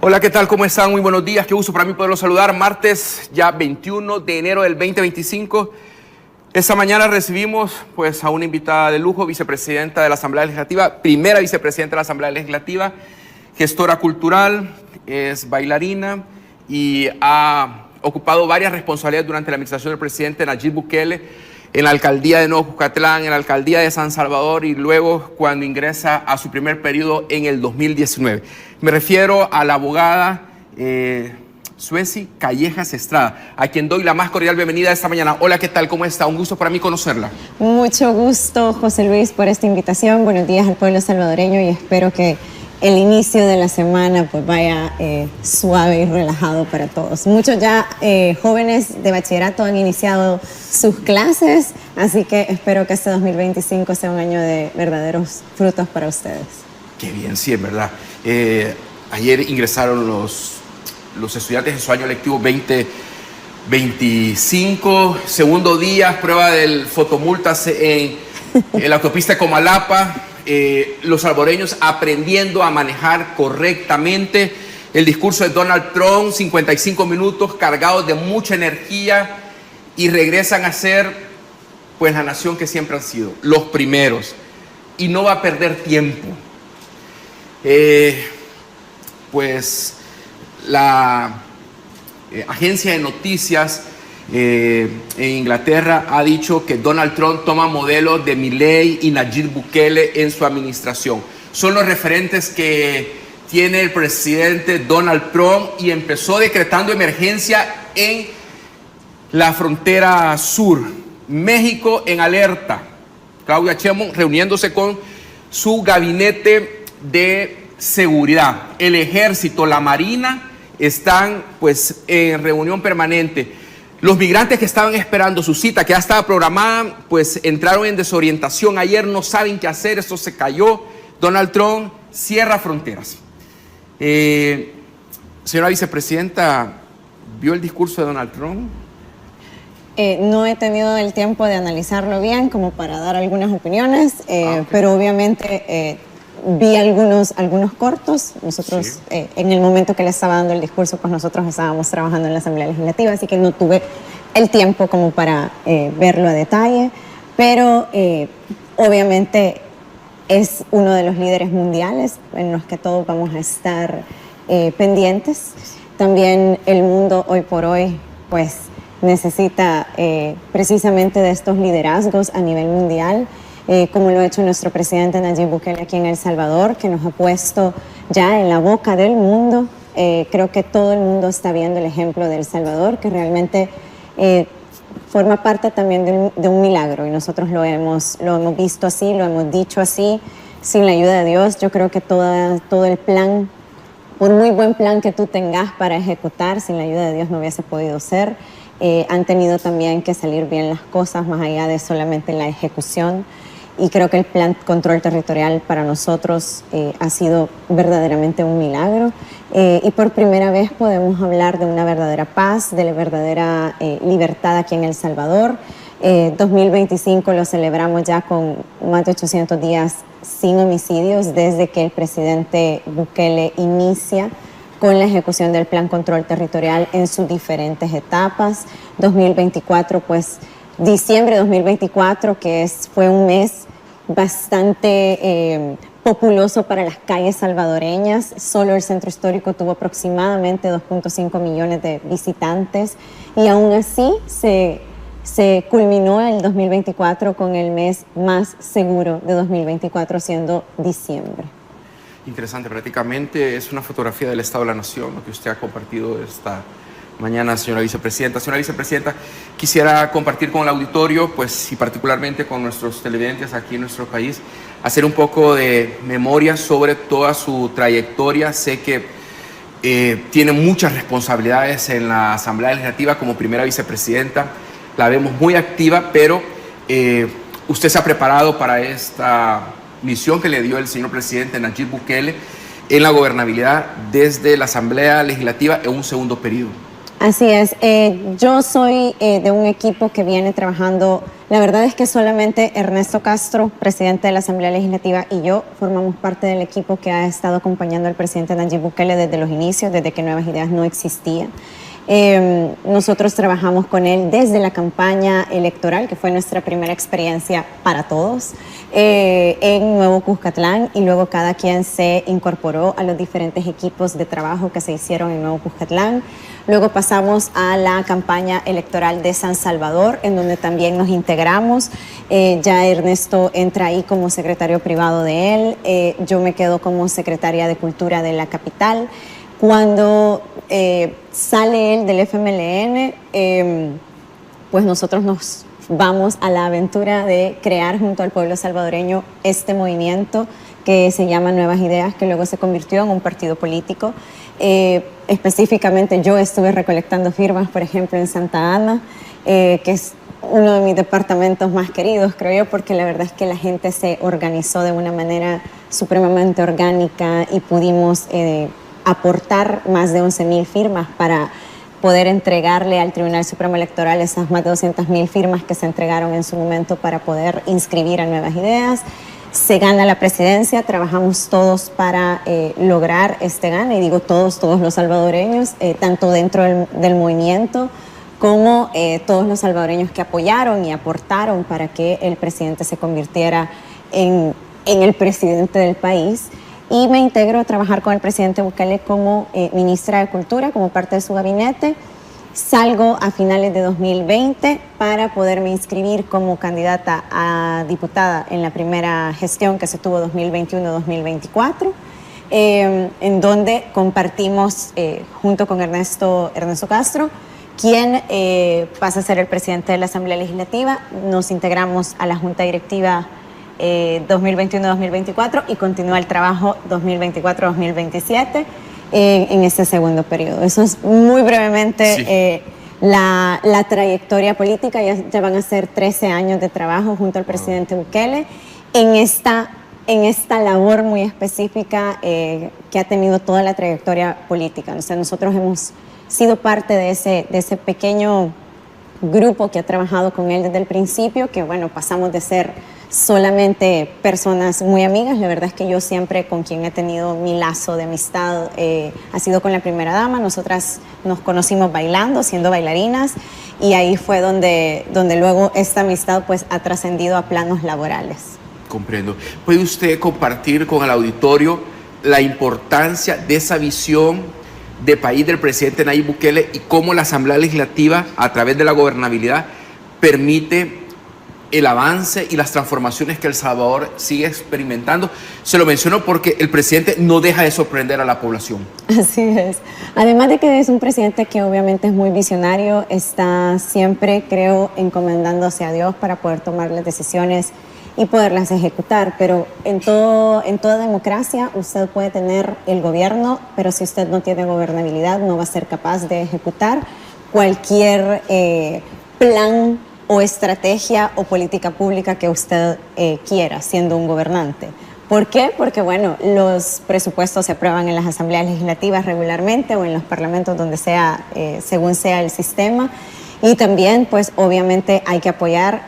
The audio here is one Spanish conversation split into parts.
Hola, ¿qué tal? ¿Cómo están? Muy buenos días. Qué gusto para mí poderlos saludar. Martes, ya 21 de enero del 2025. Esta mañana recibimos pues, a una invitada de lujo, vicepresidenta de la Asamblea Legislativa, primera vicepresidenta de la Asamblea Legislativa, gestora cultural, es bailarina y ha ocupado varias responsabilidades durante la administración del presidente Nayib Bukele en la alcaldía de Nuevo Jucatlán, en la alcaldía de San Salvador y luego cuando ingresa a su primer periodo en el 2019. Me refiero a la abogada Suezi Callejas Estrada, a quien doy la más cordial bienvenida esta mañana. Hola, ¿qué tal? ¿Cómo está? Un gusto para mí conocerla. Mucho gusto, José Luis, por esta invitación. Buenos días al pueblo salvadoreño y espero que el inicio de la semana pues vaya suave y relajado para todos. Muchos ya jóvenes de bachillerato han iniciado sus clases, así que espero que este 2025 sea un año de verdaderos frutos para ustedes. Qué bien, sí, es verdad. Ayer ingresaron los estudiantes en su año lectivo 2025, segundo día, prueba del fotomultas en la autopista de Comalapa. Los salvadoreños aprendiendo a manejar correctamente. El discurso de Donald Trump, 55 minutos cargados de mucha energía y regresan a ser pues la nación que siempre han sido, los primeros, y no va a perder tiempo. Pues la agencia de noticias en Inglaterra ha dicho que Donald Trump toma modelos de Milei y Nayib Bukele en su administración. Son los referentes que tiene el presidente Donald Trump y empezó decretando emergencia en la frontera sur. México en alerta. Claudia Sheinbaum reuniéndose con su gabinete de seguridad. El ejército, la marina están pues en reunión permanente. Los migrantes que estaban esperando su cita, que ya estaba programada, pues entraron en desorientación. Ayer no saben qué hacer, esto se cayó. Donald Trump cierra fronteras. Señora vicepresidenta, ¿vio el discurso de Donald Trump? No he tenido el tiempo de analizarlo bien como para dar algunas opiniones, okay. Pero obviamente vi algunos cortos. Nosotros, sí. En el momento que le estaba dando el discurso, pues nosotros estábamos trabajando en la Asamblea Legislativa, así que no tuve el tiempo como para verlo a detalle, pero obviamente es uno de los líderes mundiales en los que todos vamos a estar pendientes. También el mundo hoy por hoy pues necesita precisamente de estos liderazgos a nivel mundial, como lo ha hecho nuestro presidente Nayib Bukele aquí en El Salvador, que nos ha puesto ya en la boca del mundo. Creo que todo el mundo está viendo el ejemplo de El Salvador, que realmente forma parte también de un milagro, y nosotros lo hemos visto así, lo hemos dicho así. Sin la ayuda de Dios, yo creo que todo el plan, por muy buen plan que tú tengas para ejecutar, sin la ayuda de Dios no hubiese podido ser. Han tenido también que salir bien las cosas más allá de solamente la ejecución. Y creo que el plan control territorial para nosotros ha sido verdaderamente un milagro. Y por primera vez podemos hablar de una verdadera paz, de la verdadera libertad aquí en El Salvador. 2025 lo celebramos ya con más de 800 días sin homicidios desde que el presidente Bukele inicia con la ejecución del plan control territorial en sus diferentes etapas. 2024, pues diciembre de 2024, que fue un mes bastante populoso para las calles salvadoreñas. Solo el centro histórico tuvo aproximadamente 2.5 millones de visitantes y aún así se culminó el 2024 con el mes más seguro de 2024, siendo diciembre. Interesante, prácticamente es una fotografía del Estado de la Nación, lo que usted ha compartido esta mañana, señora vicepresidenta. Señora vicepresidenta, quisiera compartir con el auditorio, pues, y particularmente con nuestros televidentes aquí en nuestro país, hacer un poco de memoria sobre toda su trayectoria. Sé que tiene muchas responsabilidades en la Asamblea Legislativa como primera vicepresidenta. La vemos muy activa, pero usted se ha preparado para esta misión que le dio el señor presidente Nayib Bukele en la gobernabilidad desde la Asamblea Legislativa en un segundo periodo. Así es. Yo soy de un equipo que viene trabajando. La verdad es que solamente Ernesto Castro, presidente de la Asamblea Legislativa, y yo formamos parte del equipo que ha estado acompañando al presidente Nayib Bukele desde los inicios, desde que Nuevas Ideas no existía. Nosotros trabajamos con él desde la campaña electoral, que fue nuestra primera experiencia para todos, en Nuevo Cuscatlán, y luego cada quien se incorporó a los diferentes equipos de trabajo que se hicieron en Nuevo Cuscatlán. Luego pasamos a la campaña electoral de San Salvador, en donde también nos integramos. Ya Ernesto entra ahí como secretario privado de él, yo me quedo como secretaria de Cultura de la capital. Cuando sale él del FMLN, pues nosotros nos vamos a la aventura de crear junto al pueblo salvadoreño este movimiento que se llama Nuevas Ideas, que luego se convirtió en un partido político. Específicamente yo estuve recolectando firmas, por ejemplo, en Santa Ana, que es uno de mis departamentos más queridos, creo yo, porque la verdad es que la gente se organizó de una manera supremamente orgánica y pudimos aportar más de 11,000 firmas para poder entregarle al Tribunal Supremo Electoral esas más de 200,000 firmas que se entregaron en su momento para poder inscribir a Nuevas Ideas. Se gana la presidencia, trabajamos todos para lograr este gane, y digo todos los salvadoreños, tanto dentro del movimiento como todos los salvadoreños que apoyaron y aportaron para que el presidente se convirtiera en el presidente del país. Y me integro a trabajar con el presidente Bukele como ministra de Cultura, como parte de su gabinete. Salgo a finales de 2020 para poderme inscribir como candidata a diputada en la primera gestión que se tuvo 2021-2024, en donde compartimos junto con Ernesto Castro, quien pasa a ser el presidente de la Asamblea Legislativa. Nos integramos a la Junta Directiva 2021-2024 y continúa el trabajo 2024-2027 en este segundo periodo. Eso es muy brevemente sí. La trayectoria política. Ya van a ser 13 años de trabajo junto al presidente Bukele en esta labor muy específica que ha tenido toda la trayectoria política. O sea, nosotros hemos sido parte de ese pequeño grupo que ha trabajado con él desde el principio, que bueno, pasamos de ser solamente personas muy amigas. La verdad es que yo siempre con quien he tenido mi lazo de amistad ha sido con la primera dama. Nosotras nos conocimos bailando, siendo bailarinas, y ahí fue donde luego esta amistad pues ha trascendido a planos laborales. Comprendo. ¿Puede usted compartir con el auditorio la importancia de esa visión de país del presidente Nayib Bukele y cómo la Asamblea Legislativa, a través de la gobernabilidad, permite el avance y las transformaciones que El Salvador sigue experimentando? Se lo menciono porque el presidente no deja de sorprender a la población. Así es. Además de que es un presidente que obviamente es muy visionario, está siempre, creo, encomendándose a Dios para poder tomar las decisiones y poderlas ejecutar. Pero en toda democracia usted puede tener el gobierno, pero si usted no tiene gobernabilidad no va a ser capaz de ejecutar cualquier plan o estrategia o política pública que usted quiera siendo un gobernante. ¿Por qué? Porque bueno, los presupuestos se aprueban en las asambleas legislativas regularmente o en los parlamentos donde sea, según sea el sistema. Y también pues obviamente hay que apoyar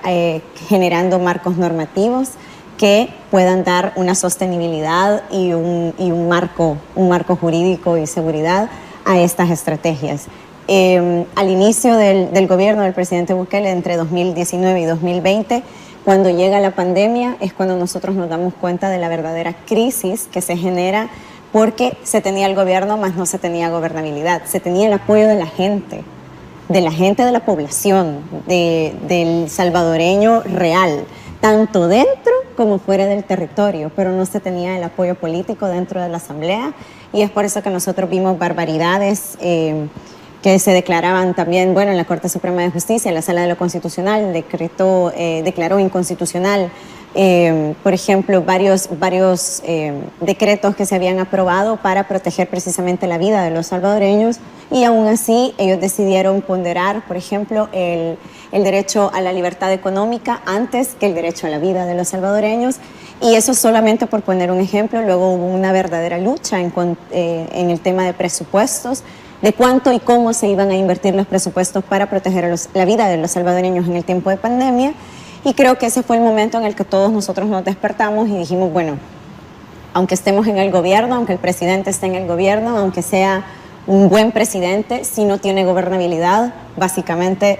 generando marcos normativos que puedan dar una sostenibilidad y un marco jurídico y seguridad a estas estrategias. Al inicio del gobierno del presidente Bukele, entre 2019 y 2020, cuando llega la pandemia, es cuando nosotros nos damos cuenta de la verdadera crisis que se genera porque se tenía el gobierno, mas no se tenía gobernabilidad. Se tenía el apoyo de la gente, de la población, del salvadoreño real, tanto dentro como fuera del territorio, pero no se tenía el apoyo político dentro de la Asamblea, y es por eso que nosotros vimos barbaridades que se declaraban también, bueno, en la Corte Suprema de Justicia, en la Sala de lo Constitucional, declaró inconstitucional, por ejemplo, varios decretos que se habían aprobado para proteger precisamente la vida de los salvadoreños, y aún así ellos decidieron ponderar, por ejemplo, el derecho a la libertad económica antes que el derecho a la vida de los salvadoreños. Y eso solamente por poner un ejemplo. Luego hubo una verdadera lucha en el tema de presupuestos, de cuánto y cómo se iban a invertir los presupuestos para proteger la vida de los salvadoreños en el tiempo de pandemia. Y creo que ese fue el momento en el que todos nosotros nos despertamos y dijimos, bueno, aunque estemos en el gobierno, aunque el presidente esté en el gobierno, aunque sea un buen presidente, si no tiene gobernabilidad, básicamente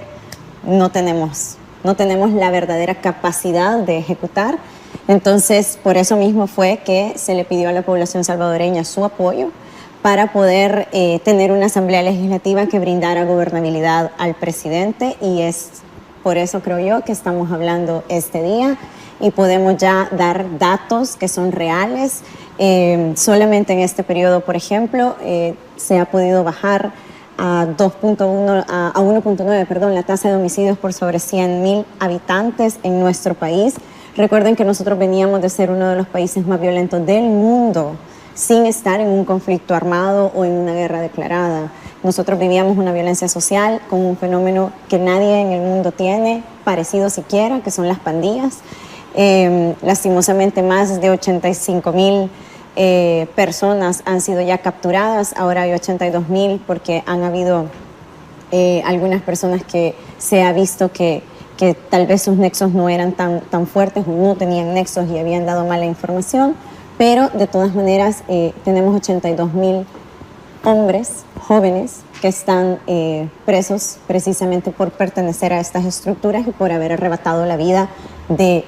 no tenemos la verdadera capacidad de ejecutar. Entonces, por eso mismo fue que se le pidió a la población salvadoreña su apoyo para poder tener una asamblea legislativa que brindara gobernabilidad al presidente, y es por eso, creo yo, que estamos hablando este día y podemos ya dar datos que son reales. Solamente en este periodo, por ejemplo, se ha podido bajar a 1.9, perdón, la tasa de homicidios por sobre 100.000 habitantes en nuestro país. Recuerden que nosotros veníamos de ser uno de los países más violentos del mundo, sin estar en un conflicto armado o en una guerra declarada. Nosotros vivíamos una violencia social con un fenómeno que nadie en el mundo tiene, parecido siquiera, que son las pandillas. Lastimosamente más de 85.000 personas han sido ya capturadas, ahora hay 82.000 porque han habido algunas personas que se ha visto que tal vez sus nexos no eran tan fuertes o no tenían nexos y habían dado mala información, pero de todas maneras tenemos 82.000 hombres jóvenes que están presos precisamente por pertenecer a estas estructuras y por haber arrebatado la vida de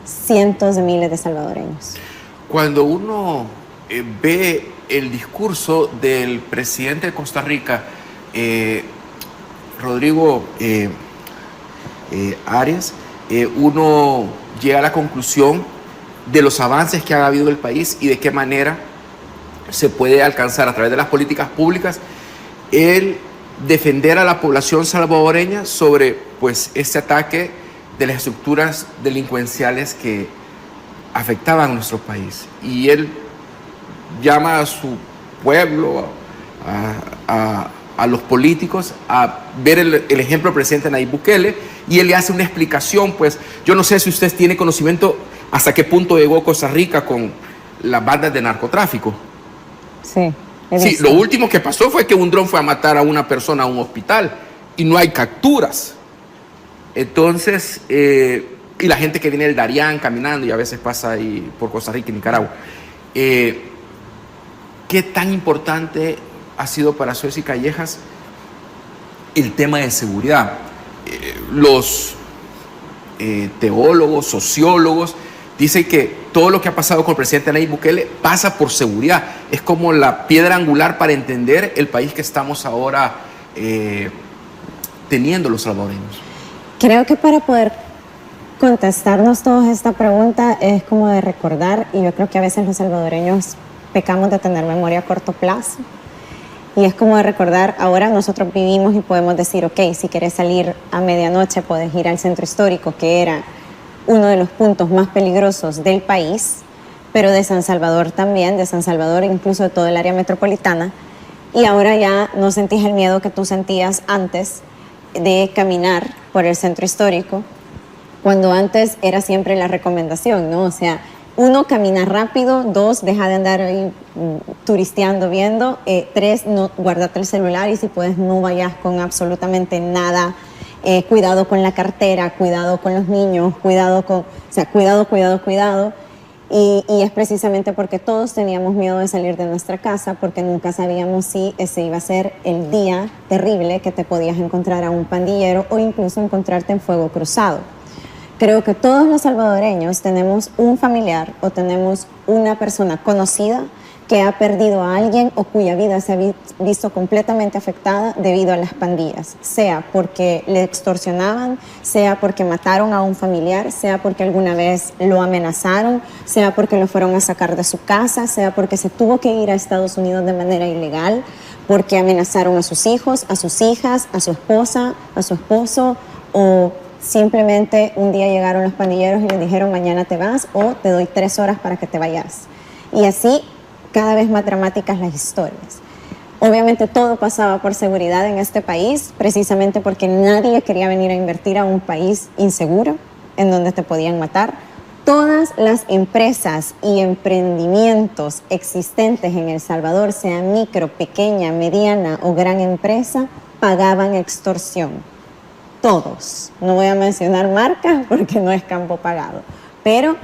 cientos de miles de salvadoreños. Cuando uno ve el discurso del presidente de Costa Rica, Rodrigo Arias, uno llega a la conclusión de los avances que ha habido en el país y de qué manera se puede alcanzar a través de las políticas públicas el defender a la población salvadoreña sobre pues este ataque de las estructuras delincuenciales que afectaban a nuestro país. Y él llama a su pueblo, a los políticos, a ver el ejemplo del presidente Nayib Bukele, y él le hace una explicación. Pues yo no sé si usted tiene conocimiento hasta qué punto llegó Costa Rica con las bandas de narcotráfico. Sí. Sí, lo último que pasó fue que un dron fue a matar a una persona a un hospital y no hay capturas. Entonces, y la gente que viene del Darién caminando y a veces pasa ahí por Costa Rica y Nicaragua. ¿Qué tan importante ha sido para Ceci Callejas el tema de seguridad? Los teólogos, sociólogos, dicen que todo lo que ha pasado con el presidente Nayib Bukele pasa por seguridad. Es como la piedra angular para entender el país que estamos ahora teniendo los salvadoreños. Creo que para poder contestarnos todos esta pregunta es como de recordar, y yo creo que a veces los salvadoreños pecamos de tener memoria a corto plazo, y es como de recordar, ahora nosotros vivimos y podemos decir, ok, si quieres salir a medianoche puedes ir al centro histórico, que era uno de los puntos más peligrosos del país, pero de San Salvador también, de San Salvador incluso de todo el área metropolitana, y ahora ya no sentís el miedo que tú sentías antes de caminar por el centro histórico, cuando antes era siempre la recomendación, ¿no? O sea, 1, camina rápido, 2, deja de andar ahí turisteando, viendo, 3, no, guárdate el celular, y si puedes no vayas con absolutamente nada. Cuidado con la cartera, cuidado con los niños, cuidado. Y es precisamente porque todos teníamos miedo de salir de nuestra casa, porque nunca sabíamos si ese iba a ser el día terrible que te podías encontrar a un pandillero o incluso encontrarte en fuego cruzado. Creo que todos los salvadoreños tenemos un familiar o tenemos una persona conocida que ha perdido a alguien o cuya vida se ha visto completamente afectada debido a las pandillas, sea porque le extorsionaban, sea porque mataron a un familiar, sea porque alguna vez lo amenazaron, sea porque lo fueron a sacar de su casa, sea porque se tuvo que ir a Estados Unidos de manera ilegal, porque amenazaron a sus hijos, a sus hijas, a su esposa, a su esposo, o simplemente un día llegaron los pandilleros y le dijeron mañana te vas o te doy 3 horas para que te vayas. Y así cada vez más dramáticas las historias. Obviamente todo pasaba por seguridad en este país, precisamente porque nadie quería venir a invertir a un país inseguro, en donde te podían matar. todas las empresas y emprendimientos existentes en El Salvador, sea micro, pequeña, mediana o gran empresa, pagaban extorsión. Todos. No voy a mencionar marcas porque no es campo pagado, pero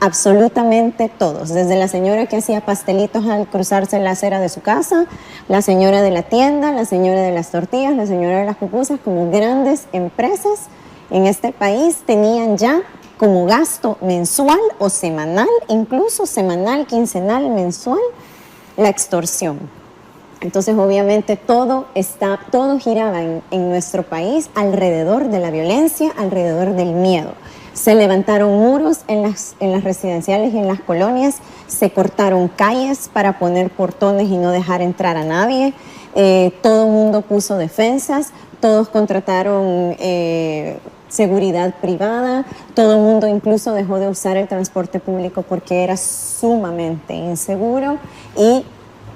absolutamente todos. Desde la señora que hacía pastelitos al cruzarse la acera de su casa, la señora de la tienda, la señora de las tortillas, la señora de las pupusas, como grandes empresas en este país tenían ya como gasto mensual o semanal, incluso semanal, quincenal, mensual, la extorsión. Entonces, obviamente, todo giraba en nuestro país alrededor de la violencia, alrededor del miedo. Se levantaron muros en las residenciales y en las colonias, se cortaron calles para poner portones y no dejar entrar a nadie. Todo el mundo puso defensas, todos contrataron seguridad privada, todo el mundo incluso dejó de usar el transporte público porque era sumamente inseguro y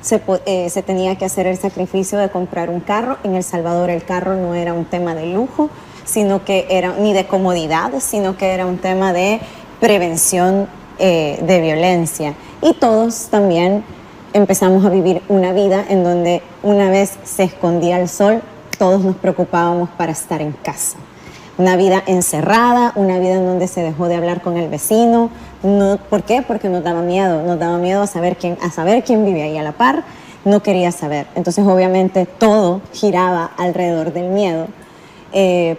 se tenía que hacer el sacrificio de comprar un carro. En El Salvador el carro no era un tema de lujo, sino que era ni de comodidad, sino que era un tema de prevención de violencia. Y todos también empezamos a vivir una vida en donde una vez se escondía el sol, todos nos preocupábamos para estar en casa. Una vida encerrada, una vida en donde se dejó de hablar con el vecino. No, ¿por qué? Porque nos daba miedo a saber quién vivía ahí a la par, no quería saber. Entonces, obviamente, todo giraba alrededor del miedo.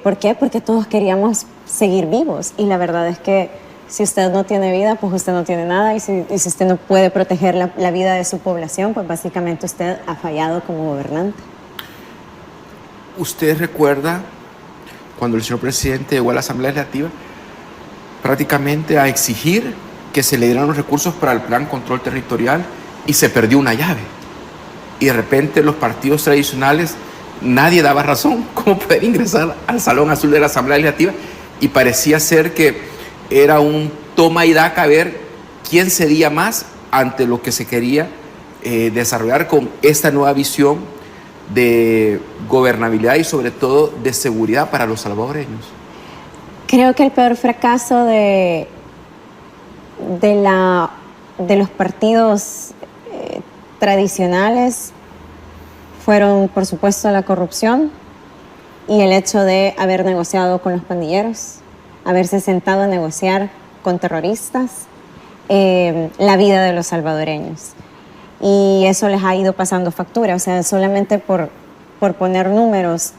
¿Por qué? Porque todos queríamos seguir vivos. Y la verdad es que si usted no tiene vida, pues usted no tiene nada. Y si usted no puede proteger la vida de su población, pues básicamente usted ha fallado como gobernante. ¿Usted recuerda cuando el señor presidente llegó a la Asamblea Legislativa prácticamente a exigir que se le dieran los recursos para el Plan Control Territorial y se perdió una llave? Y de repente los partidos tradicionales, nadie daba razón cómo poder ingresar al Salón Azul de la Asamblea Legislativa, y parecía ser que era un toma y daca a ver quién cedía más ante lo que se quería desarrollar con esta nueva visión de gobernabilidad y sobre todo de seguridad para los salvadoreños. Creo que el peor fracaso de los partidos tradicionales fueron, por supuesto, la corrupción y el hecho de haber negociado con los pandilleros, haberse sentado a negociar con terroristas, la vida de los salvadoreños. Y eso les ha ido pasando factura. O sea, solamente por poner números,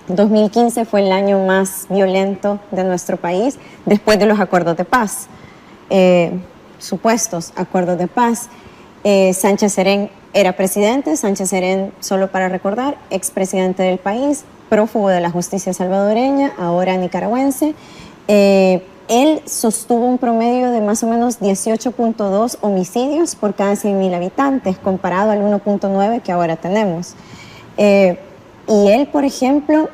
2015 fue el año más violento de nuestro país después de los acuerdos de paz, supuestos acuerdos de paz. Sánchez Serén era presidente. Sánchez Serén, solo para recordar, expresidente del país, prófugo de la justicia salvadoreña, ahora nicaragüense. Él sostuvo un promedio de más o menos 18.2 homicidios por cada 100.000 habitantes, comparado al 1.9 que ahora tenemos. Y él, por ejemplo,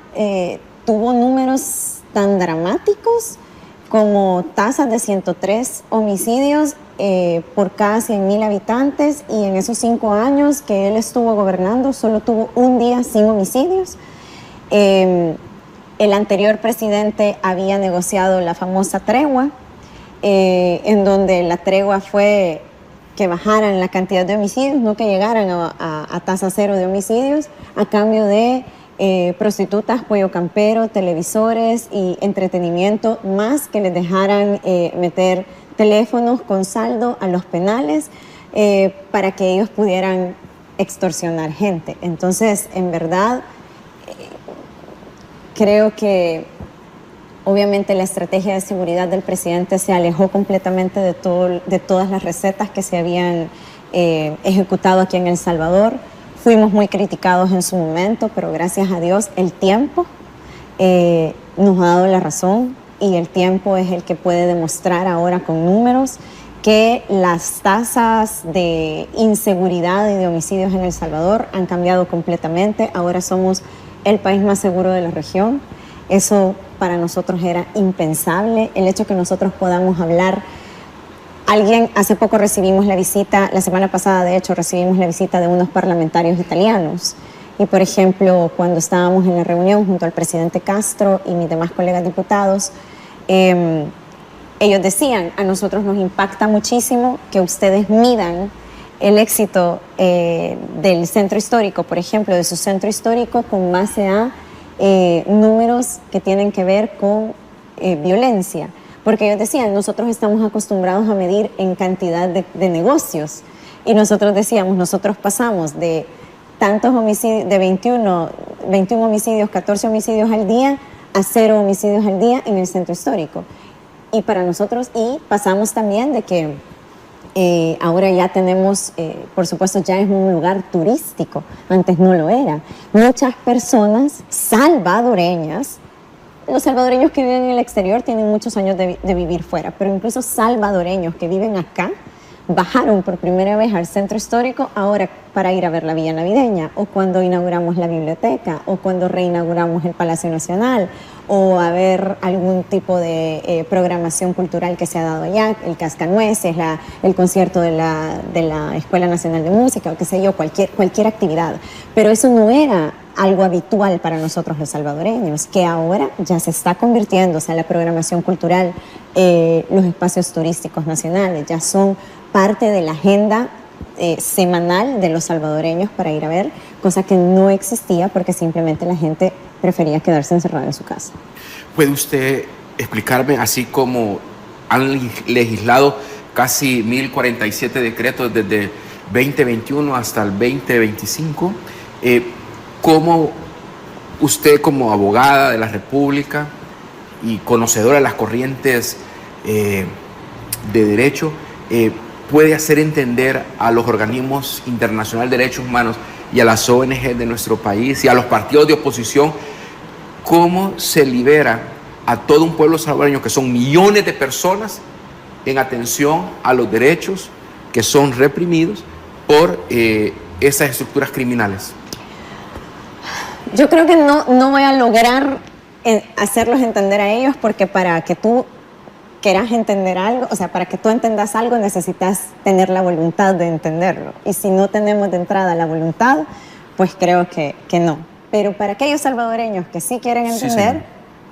tuvo números tan dramáticos como tasas de 103 homicidios por cada 100.000 habitantes, y en esos 5 años que él estuvo gobernando solo tuvo un día sin homicidios. El anterior presidente había negociado la famosa tregua, en donde la tregua fue que bajaran la cantidad de homicidios, no que llegaran a tasa cero de homicidios, a cambio de prostitutas, pollo campero, televisores y entretenimiento, más que les dejaran meter teléfonos con saldo a los penales para que ellos pudieran extorsionar gente. Entonces, en verdad, creo que obviamente la estrategia de seguridad del presidente se alejó completamente de todas las recetas que se habían ejecutado aquí en El Salvador. Fuimos muy criticados en su momento, pero gracias a Dios el tiempo nos ha dado la razón, y el tiempo es el que puede demostrar ahora con números que las tasas de inseguridad y de homicidios en El Salvador han cambiado completamente. Ahora somos el país más seguro de la región. Eso para nosotros era impensable. El hecho que nosotros podamos hablar. Hace poco recibimos la visita, la semana pasada de hecho, recibimos la visita de unos parlamentarios italianos. Y por ejemplo, cuando estábamos en la reunión junto al presidente Castro y mis demás colegas diputados, ellos decían, a nosotros nos impacta muchísimo que ustedes midan el éxito del centro histórico, por ejemplo, de su centro histórico con base a números que tienen que ver con violencia. Porque ellos decían, nosotros estamos acostumbrados a medir en cantidad de negocios. Y nosotros decíamos, nosotros pasamos de tantos homicidios, de 21 homicidios, 14 homicidios al día, a 0 homicidios al día en el centro histórico. Y para nosotros, y pasamos también de que ahora ya tenemos, por supuesto, ya es un lugar turístico, antes no lo era. Muchas personas salvadoreñas, los salvadoreños que viven en el exterior tienen muchos años de vivir fuera, pero incluso salvadoreños que viven acá bajaron por primera vez al centro histórico ahora para ir a ver la Villa Navideña, o cuando inauguramos la biblioteca, o cuando reinauguramos el Palacio Nacional, o a ver algún tipo de programación cultural que se ha dado allá, el Cascanueces, el concierto de la Escuela Nacional de Música, o qué sé yo, cualquier actividad. Pero eso no era algo habitual para nosotros los salvadoreños, que ahora ya se está convirtiendo, o sea, la programación cultural, los espacios turísticos nacionales ya son parte de la agenda semanal de los salvadoreños para ir a ver, cosa que no existía porque simplemente la gente prefería quedarse encerrada en su casa. ¿Puede usted explicarme, así como han legislado casi 1047 decretos desde 2021 hasta el 2025, cómo usted, como abogada de la República y conocedora de las corrientes de derecho, puede hacer entender a los organismos internacionales de derechos humanos y a las ONG de nuestro país y a los partidos de oposición cómo se libera a todo un pueblo salvadoreño, que son millones de personas, en atención a los derechos que son reprimidos por esas estructuras criminales? Yo creo que no voy a lograr hacerlos entender a ellos, porque para que tú quieras entender algo, o sea, para que tú entendas algo necesitas tener la voluntad de entenderlo. Y si no tenemos de entrada la voluntad, pues creo que no. Pero para aquellos salvadoreños que sí quieren entender, sí,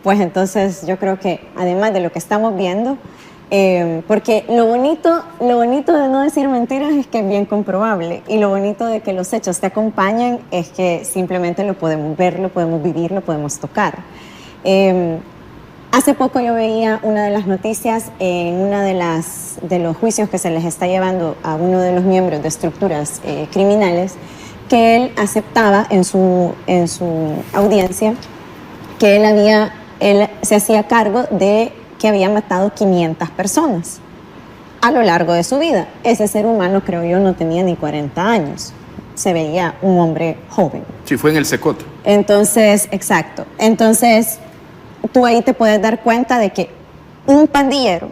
pues entonces yo creo que además de lo que estamos viendo, porque lo bonito de no decir mentiras es que es bien comprobable, y lo bonito de que los hechos te acompañen es que simplemente lo podemos ver, lo podemos vivir, lo podemos tocar. Hace poco yo veía una de las noticias en una de los juicios que se les está llevando a uno de los miembros de estructuras criminales, que él aceptaba en su audiencia que él se hacía cargo de que había matado 500 personas a lo largo de su vida. Ese ser humano, creo yo, no tenía ni 40 años. Se veía un hombre joven. Sí, fue en el Secoto. Entonces, exacto. Entonces, tú ahí te puedes dar cuenta de que un pandillero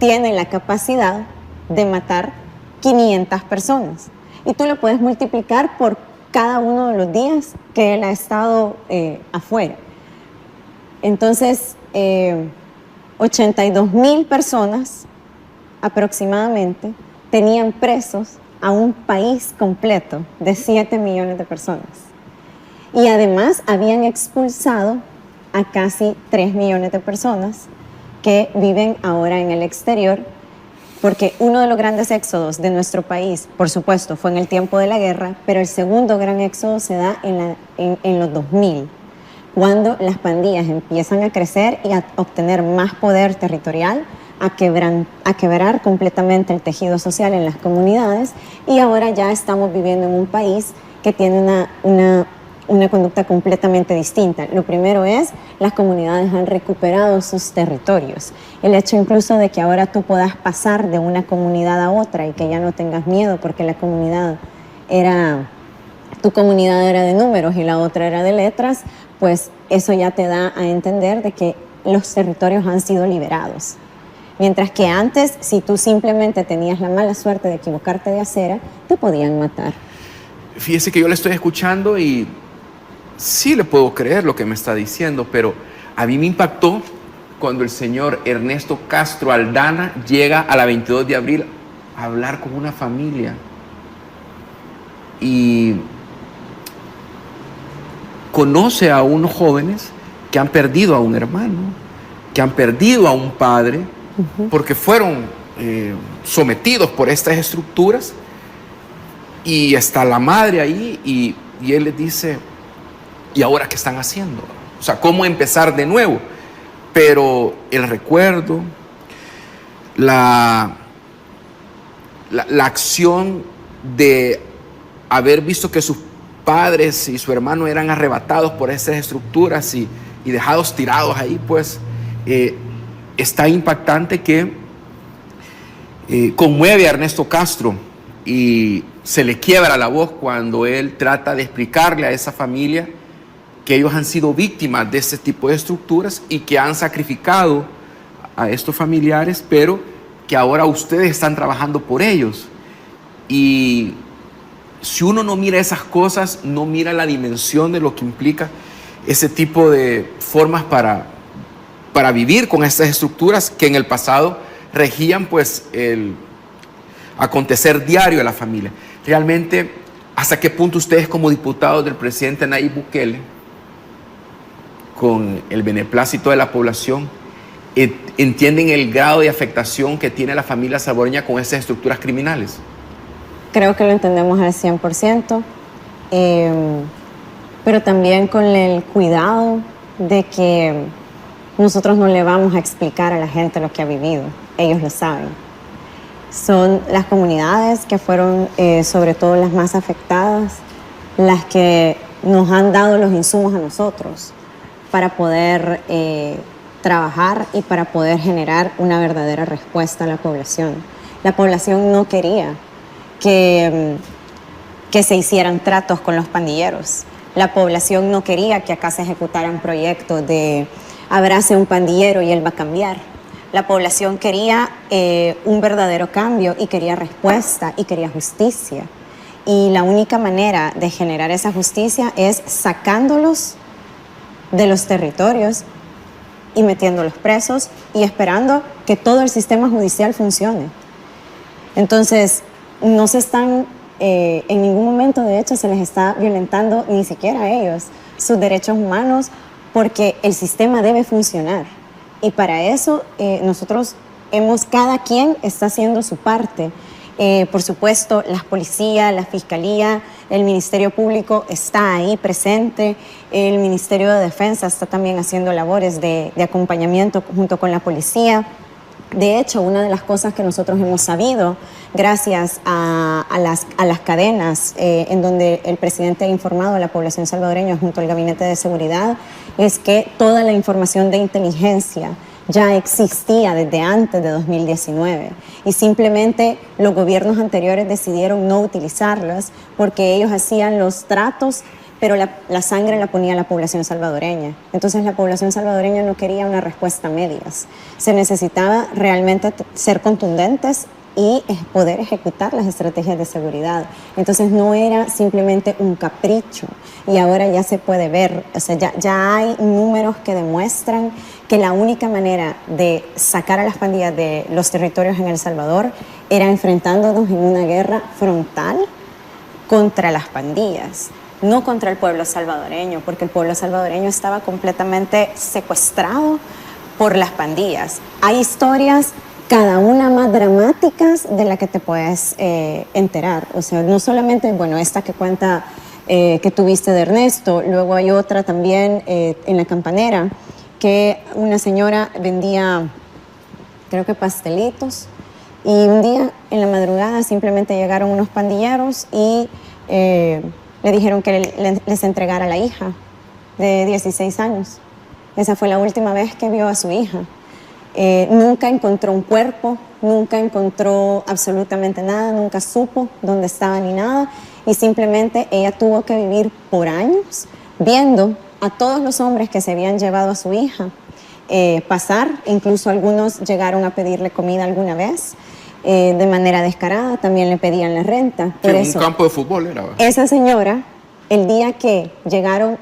tiene la capacidad de matar 500 personas. Y tú lo puedes multiplicar por cada uno de los días que él ha estado afuera. Entonces, 82,000 personas aproximadamente tenían presos a un país completo de 7 millones de personas. Y además habían expulsado a casi 3 millones de personas que viven ahora en el exterior, porque uno de los grandes éxodos de nuestro país, por supuesto, fue en el tiempo de la guerra, pero el segundo gran éxodo se da en los 2000, cuando las pandillas empiezan a crecer y a obtener más poder territorial, a quebrar completamente el tejido social en las comunidades, y ahora ya estamos viviendo en un país que tiene una conducta completamente distinta. Lo primero es, las comunidades han recuperado sus territorios. El hecho incluso de que ahora tú puedas pasar de una comunidad a otra y que ya no tengas miedo porque tu comunidad era de números y la otra era de letras, pues eso ya te da a entender de que los territorios han sido liberados. Mientras que antes, si tú simplemente tenías la mala suerte de equivocarte de acera, te podían matar. Fíjese que yo le estoy escuchando y sí le puedo creer lo que me está diciendo, pero a mí me impactó cuando el señor Ernesto Castro Aldana llega a la 22 de abril a hablar con una familia y conoce a unos jóvenes que han perdido a un hermano, que han perdido a un padre, porque fueron sometidos por estas estructuras, y está la madre ahí, y él les dice, ¿y ahora qué están haciendo? O sea, ¿cómo empezar de nuevo? Pero el recuerdo, la acción de haber visto que sus padres y su hermano eran arrebatados por esas estructuras y dejados tirados ahí, pues está impactante, que conmueve a Ernesto Castro, y se le quiebra la voz cuando él trata de explicarle a esa familia que ellos han sido víctimas de este tipo de estructuras y que han sacrificado a estos familiares, pero que ahora ustedes están trabajando por ellos. Y si uno no mira esas cosas, no mira la dimensión de lo que implica ese tipo de formas para vivir con estas estructuras que en el pasado regían pues el acontecer diario de la familia. Realmente, ¿hasta qué punto ustedes, como diputados del presidente Nayib Bukele, con el beneplácito de la población, entienden el grado de afectación que tiene la familia salvadoreña con esas estructuras criminales? Creo que lo entendemos al 100%, pero también con el cuidado de que nosotros no le vamos a explicar a la gente lo que ha vivido. Ellos lo saben. Son las comunidades que fueron sobre todo las más afectadas, las que nos han dado los insumos a nosotros para poder trabajar y para poder generar una verdadera respuesta a la población. La población no quería que se hicieran tratos con los pandilleros. La población no quería que acá se ejecutaran proyectos de abrace un pandillero y él va a cambiar. La población quería un verdadero cambio y quería respuesta y quería justicia. Y la única manera de generar esa justicia es sacándolos de los territorios y metiéndolos presos y esperando que todo el sistema judicial funcione. Entonces, no se están, en ningún momento de hecho se les está violentando ni siquiera a ellos sus derechos humanos, porque el sistema debe funcionar. Y para eso nosotros cada quien está haciendo su parte. Por supuesto, la policía, la fiscalía, el Ministerio Público está ahí presente, el Ministerio de Defensa está también haciendo labores de acompañamiento junto con la policía. De hecho, una de las cosas que nosotros hemos sabido, gracias a las cadenas en donde el presidente ha informado a la población salvadoreña junto al Gabinete de Seguridad, es que toda la información de inteligencia ya existía desde antes de 2019 y simplemente los gobiernos anteriores decidieron no utilizarlas porque ellos hacían los tratos, pero la sangre la ponía la población salvadoreña. Entonces la población salvadoreña no quería una respuesta a medias. Se necesitaba realmente ser contundentes y poder ejecutar las estrategias de seguridad. Entonces no era simplemente un capricho, y ahora ya se puede ver, o sea, ya hay números que demuestran que la única manera de sacar a las pandillas de los territorios en El Salvador era enfrentándonos en una guerra frontal contra las pandillas, no contra el pueblo salvadoreño, porque el pueblo salvadoreño estaba completamente secuestrado por las pandillas. Hay historias, cada una más dramáticas de la que te puedes enterar. O sea, no solamente, bueno, esta que cuenta que tuviste de Ernesto, luego hay otra también en La Campanera, que una señora vendía, creo que pastelitos, y un día en la madrugada simplemente llegaron unos pandilleros y le dijeron que les entregara a la hija de 16 años. Esa fue la última vez que vio a su hija. Nunca encontró un cuerpo, nunca encontró absolutamente nada, nunca supo dónde estaba ni nada, y simplemente ella tuvo que vivir por años viendo a todos los hombres que se habían llevado a su hija pasar. Incluso algunos llegaron a pedirle comida alguna vez de manera descarada, también le pedían la renta. Por eso, un campo de fútbol era. Esa señora, el día que llegaron,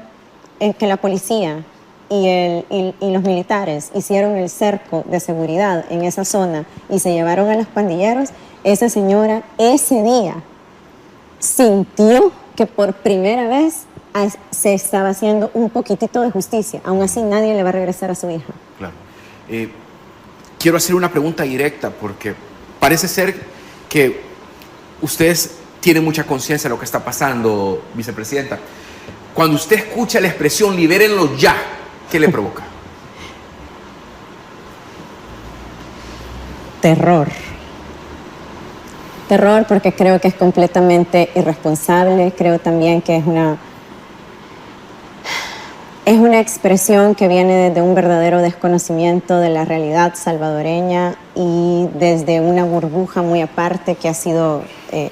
que la policía y los militares hicieron el cerco de seguridad en esa zona y se llevaron a los pandilleros, esa señora ese día sintió que por primera vez se estaba haciendo un poquitito de justicia. Aún así nadie le va a regresar a su hija. Claro. quiero hacer una pregunta directa porque parece ser que ustedes tienen mucha conciencia de lo que está pasando, vicepresidenta. Cuando usted escucha la expresión libérenlo ya, ¿qué le provoca? Terror. Terror porque creo que es completamente irresponsable, creo también que es una expresión que viene desde un verdadero desconocimiento de la realidad salvadoreña y desde una burbuja muy aparte que ha sido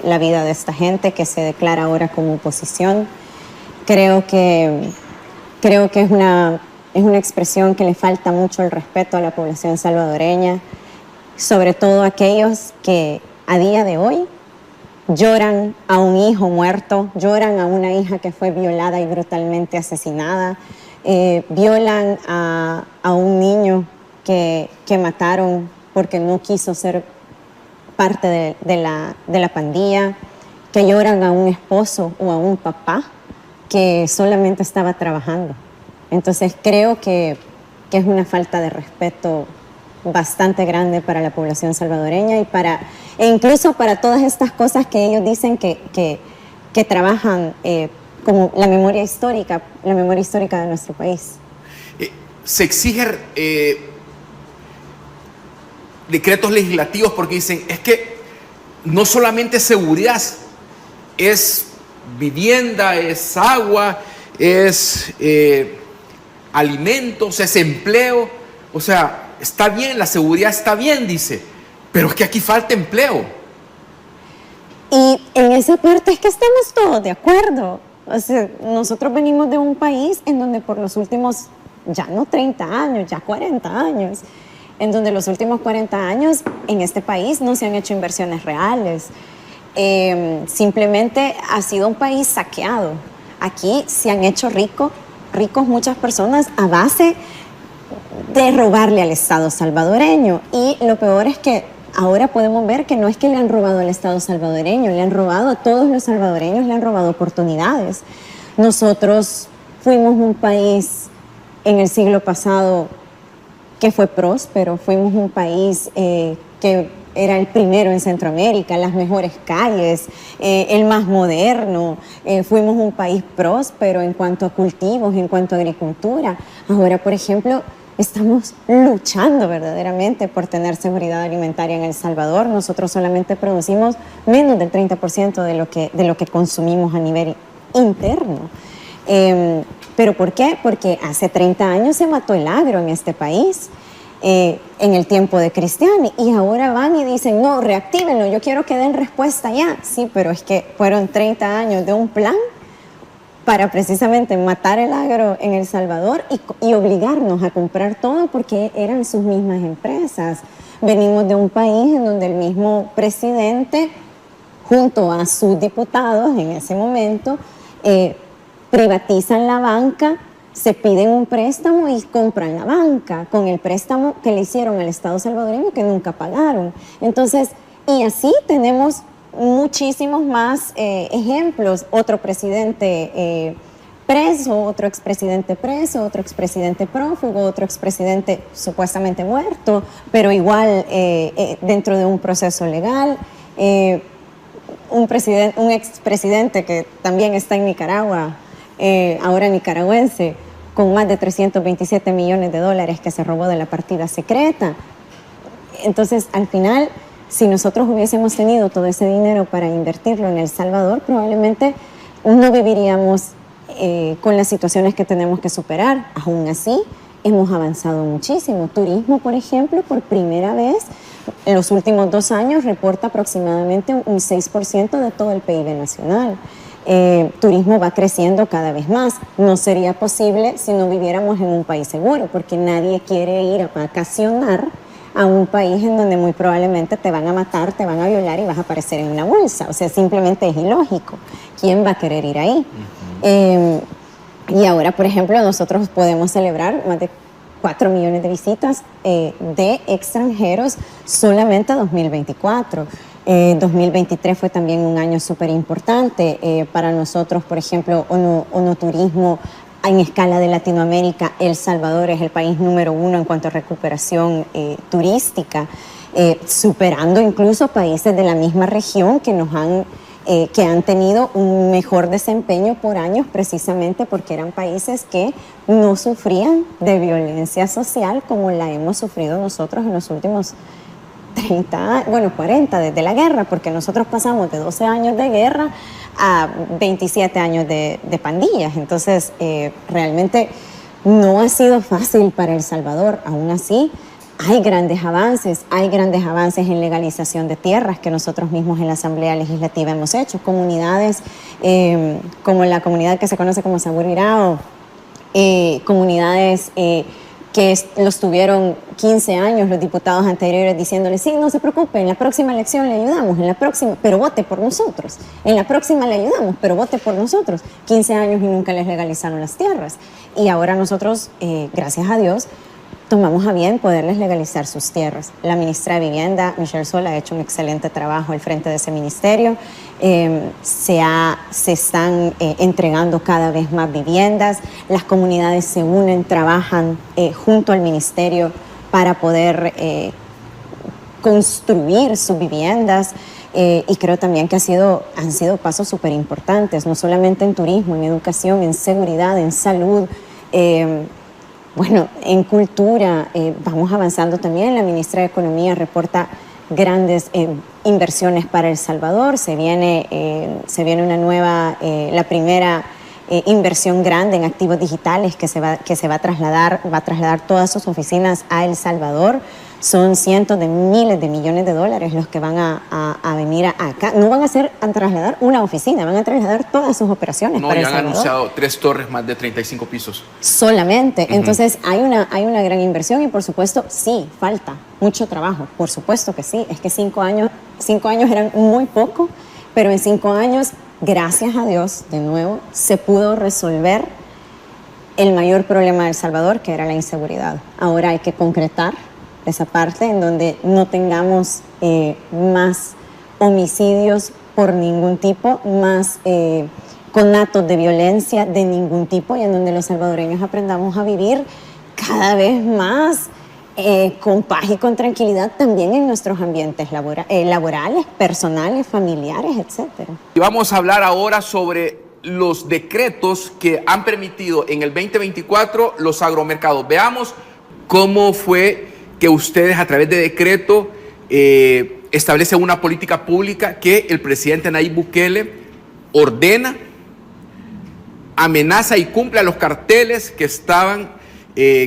la vida de esta gente que se declara ahora como oposición. Creo que es una expresión que le falta mucho el respeto a la población salvadoreña, sobre todo aquellos que a día de hoy lloran a un hijo muerto, lloran a una hija que fue violada y brutalmente asesinada, violan a un niño que mataron porque no quiso ser parte de la pandilla, que lloran a un esposo o a un papá que solamente estaba trabajando. Entonces creo que es una falta de respeto bastante grande para la población salvadoreña e incluso para todas estas cosas que ellos dicen que trabajan como la memoria histórica de nuestro país. Se exigen decretos legislativos porque dicen, es que no solamente seguridad, es vivienda, es agua, es alimentos, es empleo, o sea, está bien, la seguridad está bien, dice, pero es que aquí falta empleo. Y en esa parte es que estamos todos de acuerdo. O sea, nosotros venimos de un país en donde por los últimos, ya no 30 años, ya 40 años, en donde los últimos 40 años en este país no se han hecho inversiones reales. Simplemente ha sido un país saqueado. Aquí se han hecho ricos muchas personas a base de robarle al Estado salvadoreño. Y lo peor es que ahora podemos ver que no es que le han robado al Estado salvadoreño, le han robado a todos los salvadoreños, le han robado oportunidades. Nosotros fuimos un país en el siglo pasado que fue próspero, fuimos un país que era el primero en Centroamérica, las mejores calles, el más moderno, fuimos un país próspero en cuanto a cultivos, en cuanto a agricultura. Ahora, por ejemplo, estamos luchando verdaderamente por tener seguridad alimentaria en El Salvador. Nosotros solamente producimos menos del 30% de lo que consumimos a nivel interno. ¿Pero por qué? Porque hace 30 años se mató el agro en este país, en el tiempo de Cristiani, y ahora van y dicen, no, reactívenlo, yo quiero que den respuesta ya. Sí, pero es que fueron 30 años de un plan para precisamente matar el agro en El Salvador y obligarnos a comprar todo porque eran sus mismas empresas. Venimos de un país en donde el mismo presidente, junto a sus diputados en ese momento, privatizan la banca, se piden un préstamo y compran la banca con el préstamo que le hicieron al Estado salvadoreño que nunca pagaron. Entonces, y así tenemos muchísimos más ejemplos. Otro presidente preso, otro expresidente preso, otro expresidente prófugo, otro expresidente supuestamente muerto, pero igual dentro de un proceso legal. Un expresidente que también está en Nicaragua, ahora nicaragüense, con más de 327 millones de dólares que se robó de la partida secreta. Entonces, al final, si nosotros hubiésemos tenido todo ese dinero para invertirlo en El Salvador, probablemente no viviríamos con las situaciones que tenemos que superar. Aún así, hemos avanzado muchísimo. Turismo, por ejemplo, por primera vez en los últimos 2 años reporta aproximadamente un 6% de todo el PIB nacional. Turismo va creciendo cada vez más. No sería posible si no viviéramos en un país seguro, porque nadie quiere ir a vacacionar a un país en donde muy probablemente te van a matar, te van a violar y vas a aparecer en una bolsa. O sea, simplemente es ilógico. ¿Quién va a querer ir ahí? Y ahora, por ejemplo, nosotros podemos celebrar más de 4 millones de visitas de extranjeros solamente a 2024. 2023 fue también un año súper importante para nosotros. Por ejemplo, ONU Turismo En escala de Latinoamérica, El Salvador es el país número 1 en cuanto a recuperación turística, superando incluso países de la misma región que han tenido un mejor desempeño por años, precisamente porque eran países que no sufrían de violencia social como la hemos sufrido nosotros en los últimos 40 desde la guerra, porque nosotros pasamos de 12 años de guerra a 27 años de pandillas. Entonces, realmente no ha sido fácil para El Salvador. Aún así, hay grandes avances en legalización de tierras que nosotros mismos en la Asamblea Legislativa hemos hecho. Comunidades como la comunidad que se conoce como Saburirao, comunidades que los tuvieron 15 años los diputados anteriores diciéndoles, sí, no se preocupe, en la próxima elección le ayudamos, pero vote por nosotros. En la próxima le ayudamos, pero vote por nosotros. 15 años y nunca les legalizaron las tierras. Y ahora nosotros, gracias a Dios, tomamos a bien poderles legalizar sus tierras. La ministra de Vivienda, Michelle Sola, ha hecho un excelente trabajo al frente de ese ministerio. Se están entregando cada vez más viviendas. Las comunidades se unen, trabajan junto al ministerio para poder construir sus viviendas. Y creo también que han sido pasos súper importantes, no solamente en turismo, en educación, en seguridad, en salud. Bueno, en cultura vamos avanzando también. La ministra de Economía reporta grandes inversiones para El Salvador. Se viene una nueva, la primera inversión grande en activos digitales que va a trasladar todas sus oficinas a El Salvador. Son cientos de miles de millones de dólares los que van a venir acá. No van a trasladar una oficina, van a trasladar todas sus operaciones para El Salvador. No, ya han anunciado 3 torres, más de 35 pisos. Solamente. Entonces hay una gran inversión y por supuesto sí, falta mucho trabajo. Por supuesto que sí. Es que 5 años eran muy poco, pero en 5 años, gracias a Dios, de nuevo, se pudo resolver el mayor problema de El Salvador, que era la inseguridad. Ahora hay que concretar esa parte en donde no tengamos más homicidios por ningún tipo, más conatos de violencia de ningún tipo, y en donde los salvadoreños aprendamos a vivir cada vez más con paz y con tranquilidad también en nuestros ambientes laborales, personales, familiares, etc. Y vamos a hablar ahora sobre los decretos que han permitido en el 2024 los agromercados. Veamos cómo fue que ustedes a través de decreto establecen una política pública que el presidente Nayib Bukele ordena, amenaza y cumple a los carteles que estaban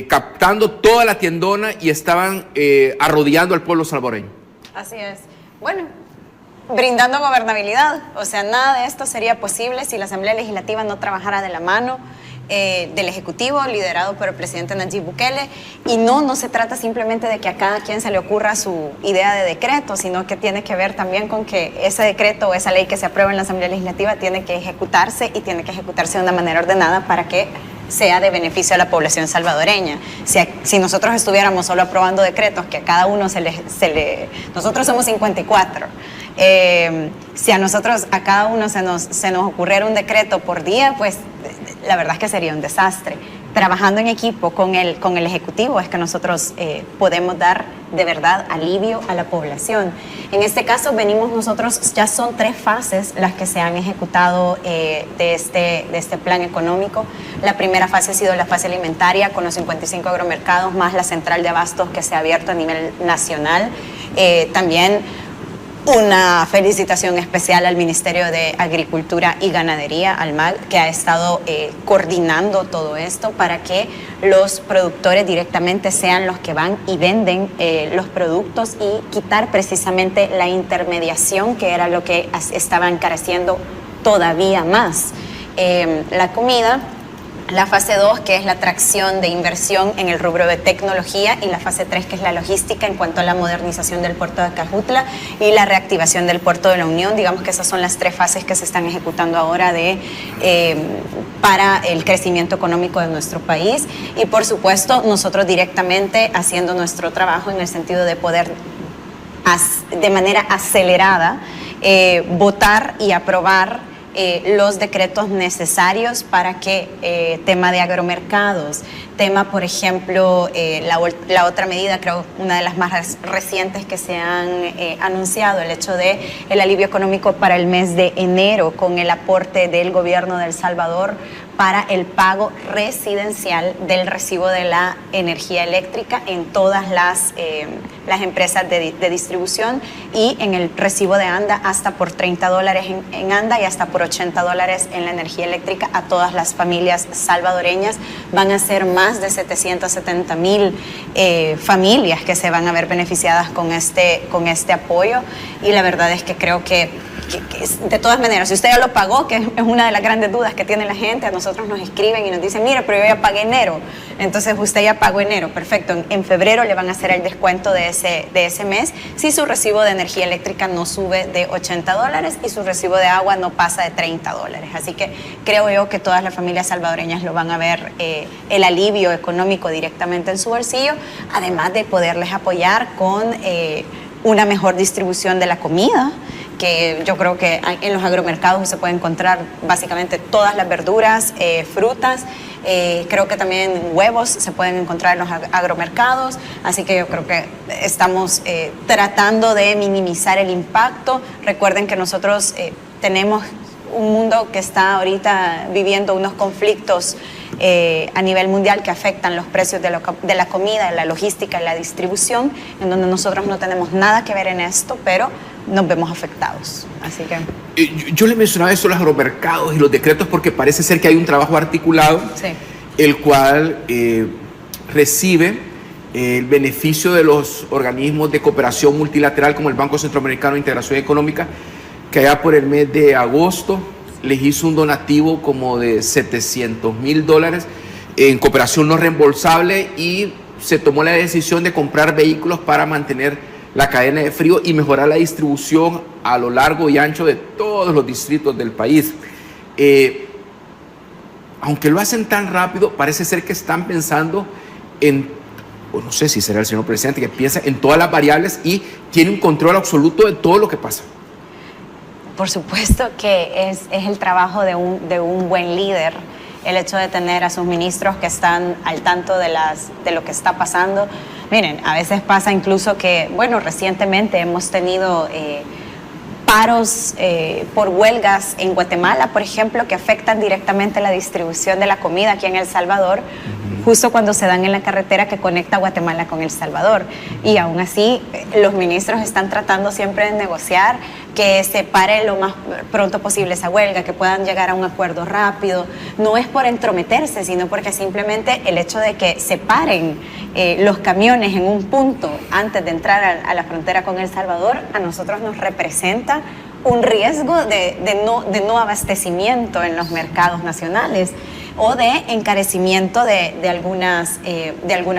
captando toda la tiendona y estaban arrodillando al pueblo salvadoreño. Así es. Bueno, brindando gobernabilidad. O sea, nada de esto sería posible si la Asamblea Legislativa no trabajara de la mano del Ejecutivo, liderado por el presidente Nayib Bukele. Y no se trata simplemente de que a cada quien se le ocurra su idea de decreto, sino que tiene que ver también con que ese decreto o esa ley que se aprueba en la Asamblea Legislativa tiene que ejecutarse y tiene que ejecutarse de una manera ordenada para que sea de beneficio a la población salvadoreña. Si nosotros estuviéramos solo aprobando decretos que a cada uno nosotros somos 54, si a cada uno se nos ocurriera un decreto por día, pues la verdad es que sería un desastre. Trabajando en equipo con el Ejecutivo es que nosotros podemos dar de verdad alivio a la población. En este caso ya son 3 fases las que se han ejecutado de este plan económico. La primera fase ha sido la fase alimentaria con los 55 agromercados más la central de abastos que se ha abierto a nivel nacional. También una felicitación especial al Ministerio de Agricultura y Ganadería, al MAG, que ha estado coordinando todo esto para que los productores directamente sean los que van y venden los productos y quitar precisamente la intermediación, que era lo que estaba encareciendo todavía más la comida. La fase 2, que es la atracción de inversión en el rubro de tecnología, y la fase 3, que es la logística en cuanto a la modernización del puerto de Acajutla y la reactivación del puerto de la Unión. Digamos que esas son las 3 fases que se están ejecutando ahora para el crecimiento económico de nuestro país. Y por supuesto, nosotros directamente haciendo nuestro trabajo en el sentido de poder de manera acelerada votar y aprobar los decretos necesarios para que tema de agromercados, tema, por ejemplo, la otra medida, creo, una de las más recientes que se han anunciado, el hecho de el alivio económico para el mes de enero con el aporte del gobierno de El Salvador para el pago residencial del recibo de la energía eléctrica en todas las empresas de distribución, y en el recibo de ANDA hasta por $30 en ANDA y hasta por $80 en la energía eléctrica a todas las familias salvadoreñas. Van a ser más de 770,000 familias que se van a ver beneficiadas con este apoyo, y la verdad es que creo que de todas maneras, si usted ya lo pagó, que es una de las grandes dudas que tiene la gente, a nosotros nos escriben y nos dicen, mire, pero yo ya pagué enero, entonces usted ya pagó enero, perfecto, en febrero le van a hacer el descuento de ese mes si su recibo de energía eléctrica no sube de $80 y su recibo de agua no pasa de $30. Así que creo yo que todas las familias salvadoreñas lo van a ver, el alivio económico directamente en su bolsillo, además de poderles apoyar con una mejor distribución de la comida, que yo creo que en los agromercados se puede encontrar básicamente todas las verduras, frutas, creo que también huevos se pueden encontrar en los agromercados, así que yo creo que estamos tratando de minimizar el impacto. Recuerden que nosotros tenemos un mundo que está ahorita viviendo unos conflictos a nivel mundial que afectan los precios de la comida, de la logística y la distribución, en donde nosotros no tenemos nada que ver en esto, pero nos vemos afectados. Así que yo le mencionaba eso, los agromercados y los decretos, porque parece ser que hay un trabajo articulado, sí, el cual recibe el beneficio de los organismos de cooperación multilateral como el Banco Centroamericano de Integración Económica, que allá por el mes de agosto les hizo un donativo como de $700,000 en cooperación no reembolsable, y se tomó la decisión de comprar vehículos para mantener la cadena de frío y mejorar la distribución a lo largo y ancho de todos los distritos del país. Aunque lo hacen tan rápido, parece ser que están pensando en, o no sé si será el señor presidente que piensa en todas las variables y tiene un control absoluto de todo lo que pasa. Por supuesto que es el trabajo de un buen líder, el hecho de tener a sus ministros que están al tanto de lo que está pasando. Miren, a veces pasa incluso que, bueno, recientemente hemos tenido paros por huelgas en Guatemala, por ejemplo, que afectan directamente la distribución de la comida aquí en El Salvador, justo cuando se dan en la carretera que conecta Guatemala con El Salvador. Y aún así, los ministros están tratando siempre de negociar que se pare lo más pronto posible esa huelga, que puedan llegar a un acuerdo rápido. No es por entrometerse, sino porque simplemente el hecho de que se paren los camiones en un punto antes de entrar a la frontera con El Salvador, a nosotros nos representa un riesgo de no abastecimiento en los mercados nacionales, o de encarecimiento de algunas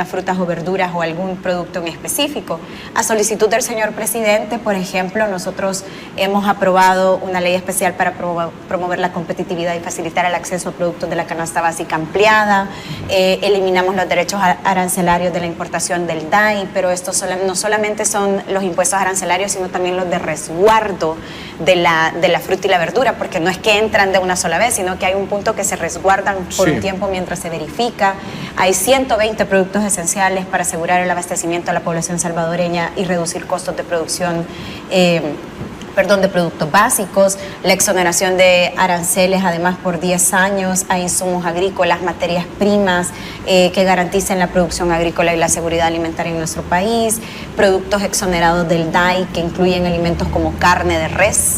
frutas o verduras o algún producto en específico. A solicitud del señor presidente, por ejemplo, nosotros hemos aprobado una ley especial para promover la competitividad y facilitar el acceso a productos de la canasta básica ampliada. Eliminamos los derechos arancelarios de la importación del DAI, pero estos no solamente son los impuestos arancelarios, sino también los de resguardo de la fruta y la verdura, porque no es que entran de una sola vez, sino que hay un punto que se resguardan por un tiempo mientras se verifica. Hay 120 productos esenciales para asegurar el abastecimiento de la población salvadoreña y reducir costos de producción, de productos básicos, la exoneración de aranceles además por 10 años a insumos agrícolas, materias primas que garanticen la producción agrícola y la seguridad alimentaria en nuestro país, productos exonerados del DAI que incluyen alimentos como carne de res,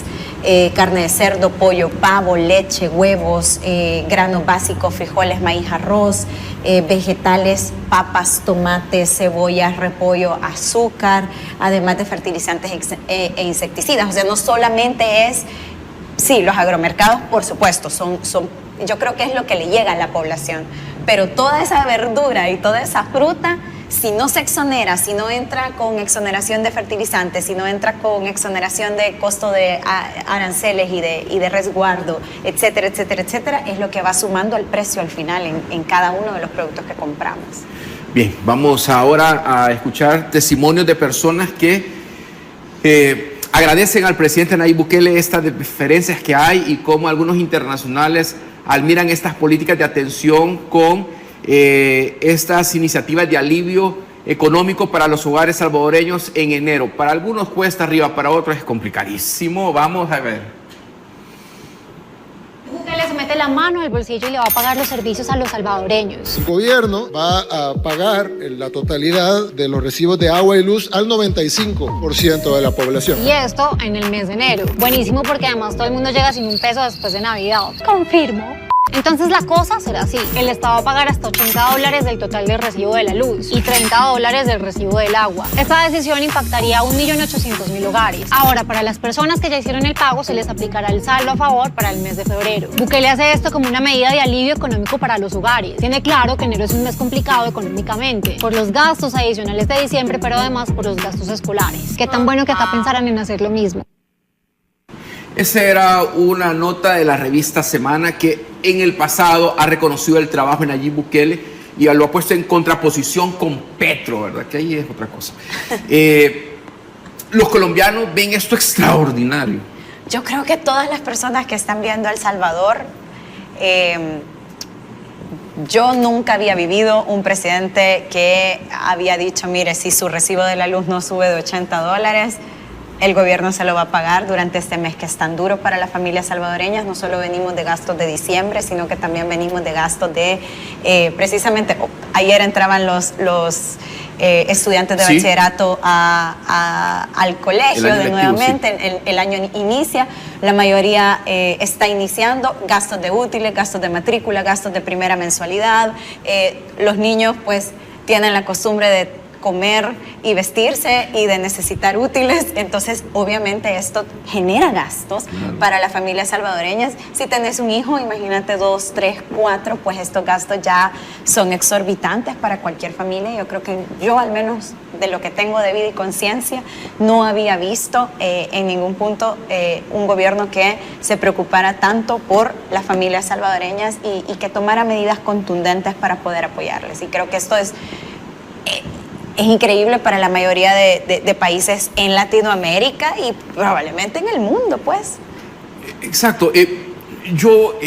carne de cerdo, pollo, pavo, leche, huevos, granos básicos, frijoles, maíz, arroz, vegetales, papas, tomates, cebollas, repollo, azúcar, además de fertilizantes e insecticidas. O sea, no solamente es, sí, los agromercados, por supuesto, yo creo que es lo que le llega a la población, pero toda esa verdura y toda esa fruta, si no se exonera, si no entra con exoneración de fertilizantes, si no entra con exoneración de costo de aranceles y de resguardo, etcétera, etcétera, etcétera, es lo que va sumando el precio al final en cada uno de los productos que compramos. Bien, vamos ahora a escuchar testimonios de personas que agradecen al presidente Nayib Bukele estas diferencias que hay y cómo algunos internacionales admiran estas políticas de atención con estas iniciativas de alivio económico para los hogares salvadoreños en enero. Para algunos cuesta arriba, para otros es complicadísimo. Vamos a ver. Bukele se mete la mano al bolsillo y le va a pagar los servicios a los salvadoreños. El gobierno va a pagar la totalidad de los recibos de agua y luz al 95% de la población. Y esto en el mes de enero. Buenísimo porque además todo el mundo llega sin un peso después de Navidad. Confirmo. Entonces la cosa será así. El Estado va a pagar hasta $80 del total del recibo de la luz y $30 del recibo del agua. Esta decisión impactaría a 1.800.000 hogares. Ahora, para las personas que ya hicieron el pago, se les aplicará el saldo a favor para el mes de febrero. Bukele hace esto como una medida de alivio económico para los hogares. Tiene claro que enero es un mes complicado económicamente, por los gastos adicionales de diciembre, pero además por los gastos escolares. Qué tan bueno que acá pensaran en hacer lo mismo. Esa era una nota de la revista Semana que en el pasado ha reconocido el trabajo de Nayib Bukele y lo ha puesto en contraposición con Petro, ¿verdad? Que ahí es otra cosa. Los colombianos ven esto extraordinario. Yo creo que todas las personas que están viendo El Salvador, yo nunca había vivido un presidente que había dicho, mire, si su recibo de la luz no sube de $80, el gobierno se lo va a pagar durante este mes que es tan duro para las familias salvadoreñas. No solo venimos de gastos de diciembre, sino que también venimos de gastos de, precisamente, ayer entraban los estudiantes de bachillerato al colegio de nuevamente, el año inicia, la mayoría está iniciando, gastos de útiles, gastos de matrícula, gastos de primera mensualidad. Los niños pues tienen la costumbre de comer y vestirse y de necesitar útiles, entonces obviamente esto genera gastos para las familias salvadoreñas. Si tenés un hijo, imagínate 2, 3, 4, pues estos gastos ya son exorbitantes para cualquier familia. Yo creo que yo, al menos de lo que tengo de vida y conciencia, no había visto en ningún punto un gobierno que se preocupara tanto por las familias salvadoreñas y que tomara medidas contundentes para poder apoyarles. Y creo que esto es increíble para la mayoría de países en Latinoamérica y probablemente en el mundo, pues. Exacto. Yo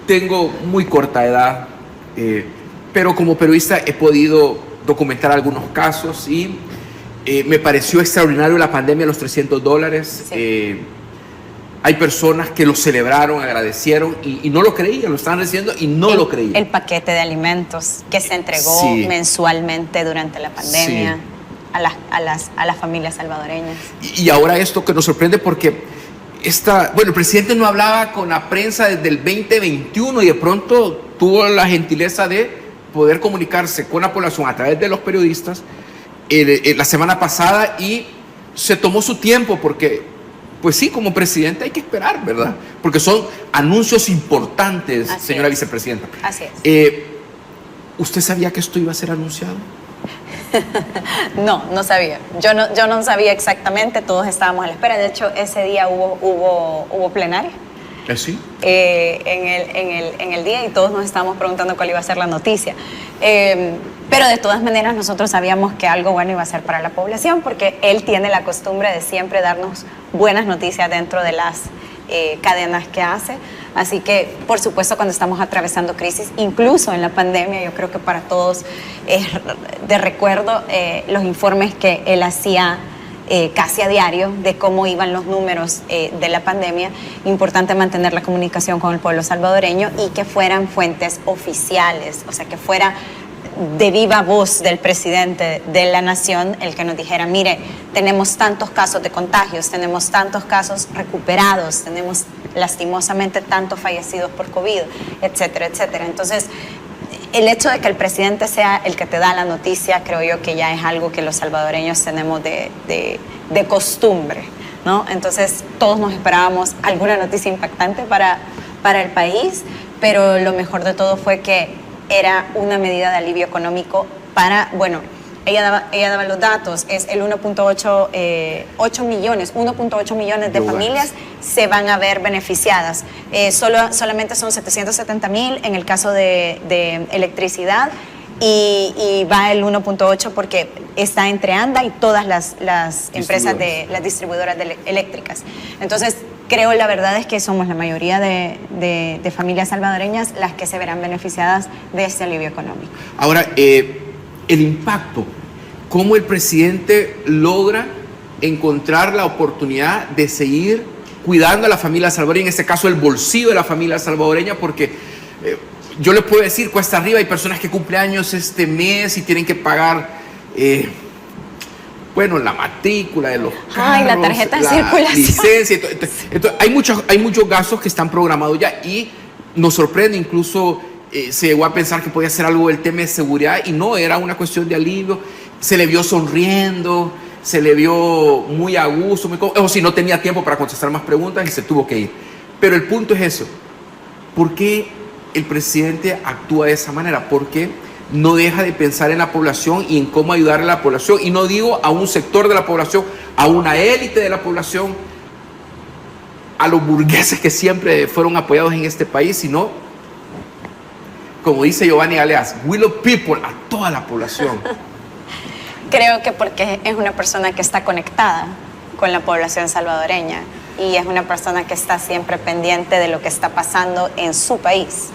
tengo muy corta edad, pero como periodista he podido documentar algunos casos y me pareció extraordinario la pandemia, los $300. Sí. Hay personas que lo celebraron, agradecieron y no lo creían, lo estaban diciendo y no lo creían. El paquete de alimentos que se entregó mensualmente durante la pandemia a las familias salvadoreñas. Y ahora esto que nos sorprende porque el presidente no hablaba con la prensa desde el 2021 y de pronto tuvo la gentileza de poder comunicarse con la población a través de los periodistas la semana pasada y se tomó su tiempo porque... Pues sí, como presidente hay que esperar, ¿verdad? Porque son anuncios importantes, señora vicepresidenta. Así es. ¿Usted sabía que esto iba a ser anunciado? No sabía. Yo no sabía exactamente, todos estábamos a la espera. De hecho, ese día hubo plenaria. ¿Sí? En el día y todos nos estábamos preguntando cuál iba a ser la noticia. Pero de todas maneras nosotros sabíamos que algo bueno iba a ser para la población porque él tiene la costumbre de siempre darnos buenas noticias dentro de las cadenas que hace. Así que, por supuesto, cuando estamos atravesando crisis, incluso en la pandemia, yo creo que para todos es de recuerdo los informes que él hacía casi a diario de cómo iban los números de la pandemia. Importante mantener la comunicación con el pueblo salvadoreño y que fueran fuentes oficiales, o sea, que fuera de viva voz del presidente de la nación el que nos dijera, mire, tenemos tantos casos de contagios, tenemos tantos casos recuperados, tenemos lastimosamente tantos fallecidos por COVID, etcétera, etcétera. Entonces, el hecho de que el presidente sea el que te da la noticia, creo yo que ya es algo que los salvadoreños tenemos de costumbre, ¿no? Entonces, todos nos esperábamos alguna noticia impactante para el país, pero lo mejor de todo fue que era una medida de alivio económico para, bueno, ella daba los datos, es el 1.8 millones de familias se van a ver beneficiadas. Solamente son 770,000 en el caso de electricidad y va el 1.8 porque está entre ANDA y todas las empresas las distribuidoras eléctricas. Entonces, creo la verdad es que somos la mayoría de familias salvadoreñas las que se verán beneficiadas de este alivio económico. Ahora, el impacto, ¿cómo el presidente logra encontrar la oportunidad de seguir cuidando a la familia salvadoreña, en este caso el bolsillo de la familia salvadoreña? Porque yo les puedo decir, cuesta arriba, hay personas que cumplen años este mes y tienen que pagar, la matrícula de los carros, la tarjeta de la circulación, licencia. Entonces, hay muchos gastos que están programados ya y nos sorprende, incluso se llegó a pensar que podía ser algo del tema de seguridad y no, era una cuestión de alivio. Se le vio sonriendo, se le vio muy a gusto, o si no tenía tiempo para contestar más preguntas y se tuvo que ir. Pero el punto es eso, ¿por qué el presidente actúa de esa manera? ¿Por qué no deja de pensar en la población y en cómo ayudar a la población? Y no digo a un sector de la población, a una élite de la población, a los burgueses que siempre fueron apoyados en este país, sino, como dice Giovanni Galeas, we love people, a toda la población. Creo que porque es una persona que está conectada con la población salvadoreña y es una persona que está siempre pendiente de lo que está pasando en su país.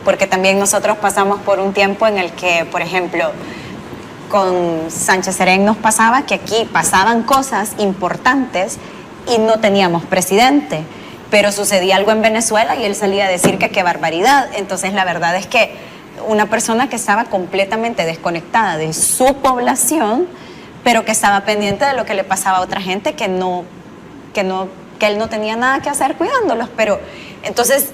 Porque también nosotros pasamos por un tiempo en el que, por ejemplo, con Sánchez Serén nos pasaba que aquí pasaban cosas importantes y no teníamos presidente. Pero sucedía algo en Venezuela y él salía a decir que qué barbaridad. Entonces la verdad es que una persona que estaba completamente desconectada de su población, pero que estaba pendiente de lo que le pasaba a otra gente que él no tenía nada que hacer cuidándolos. Pero entonces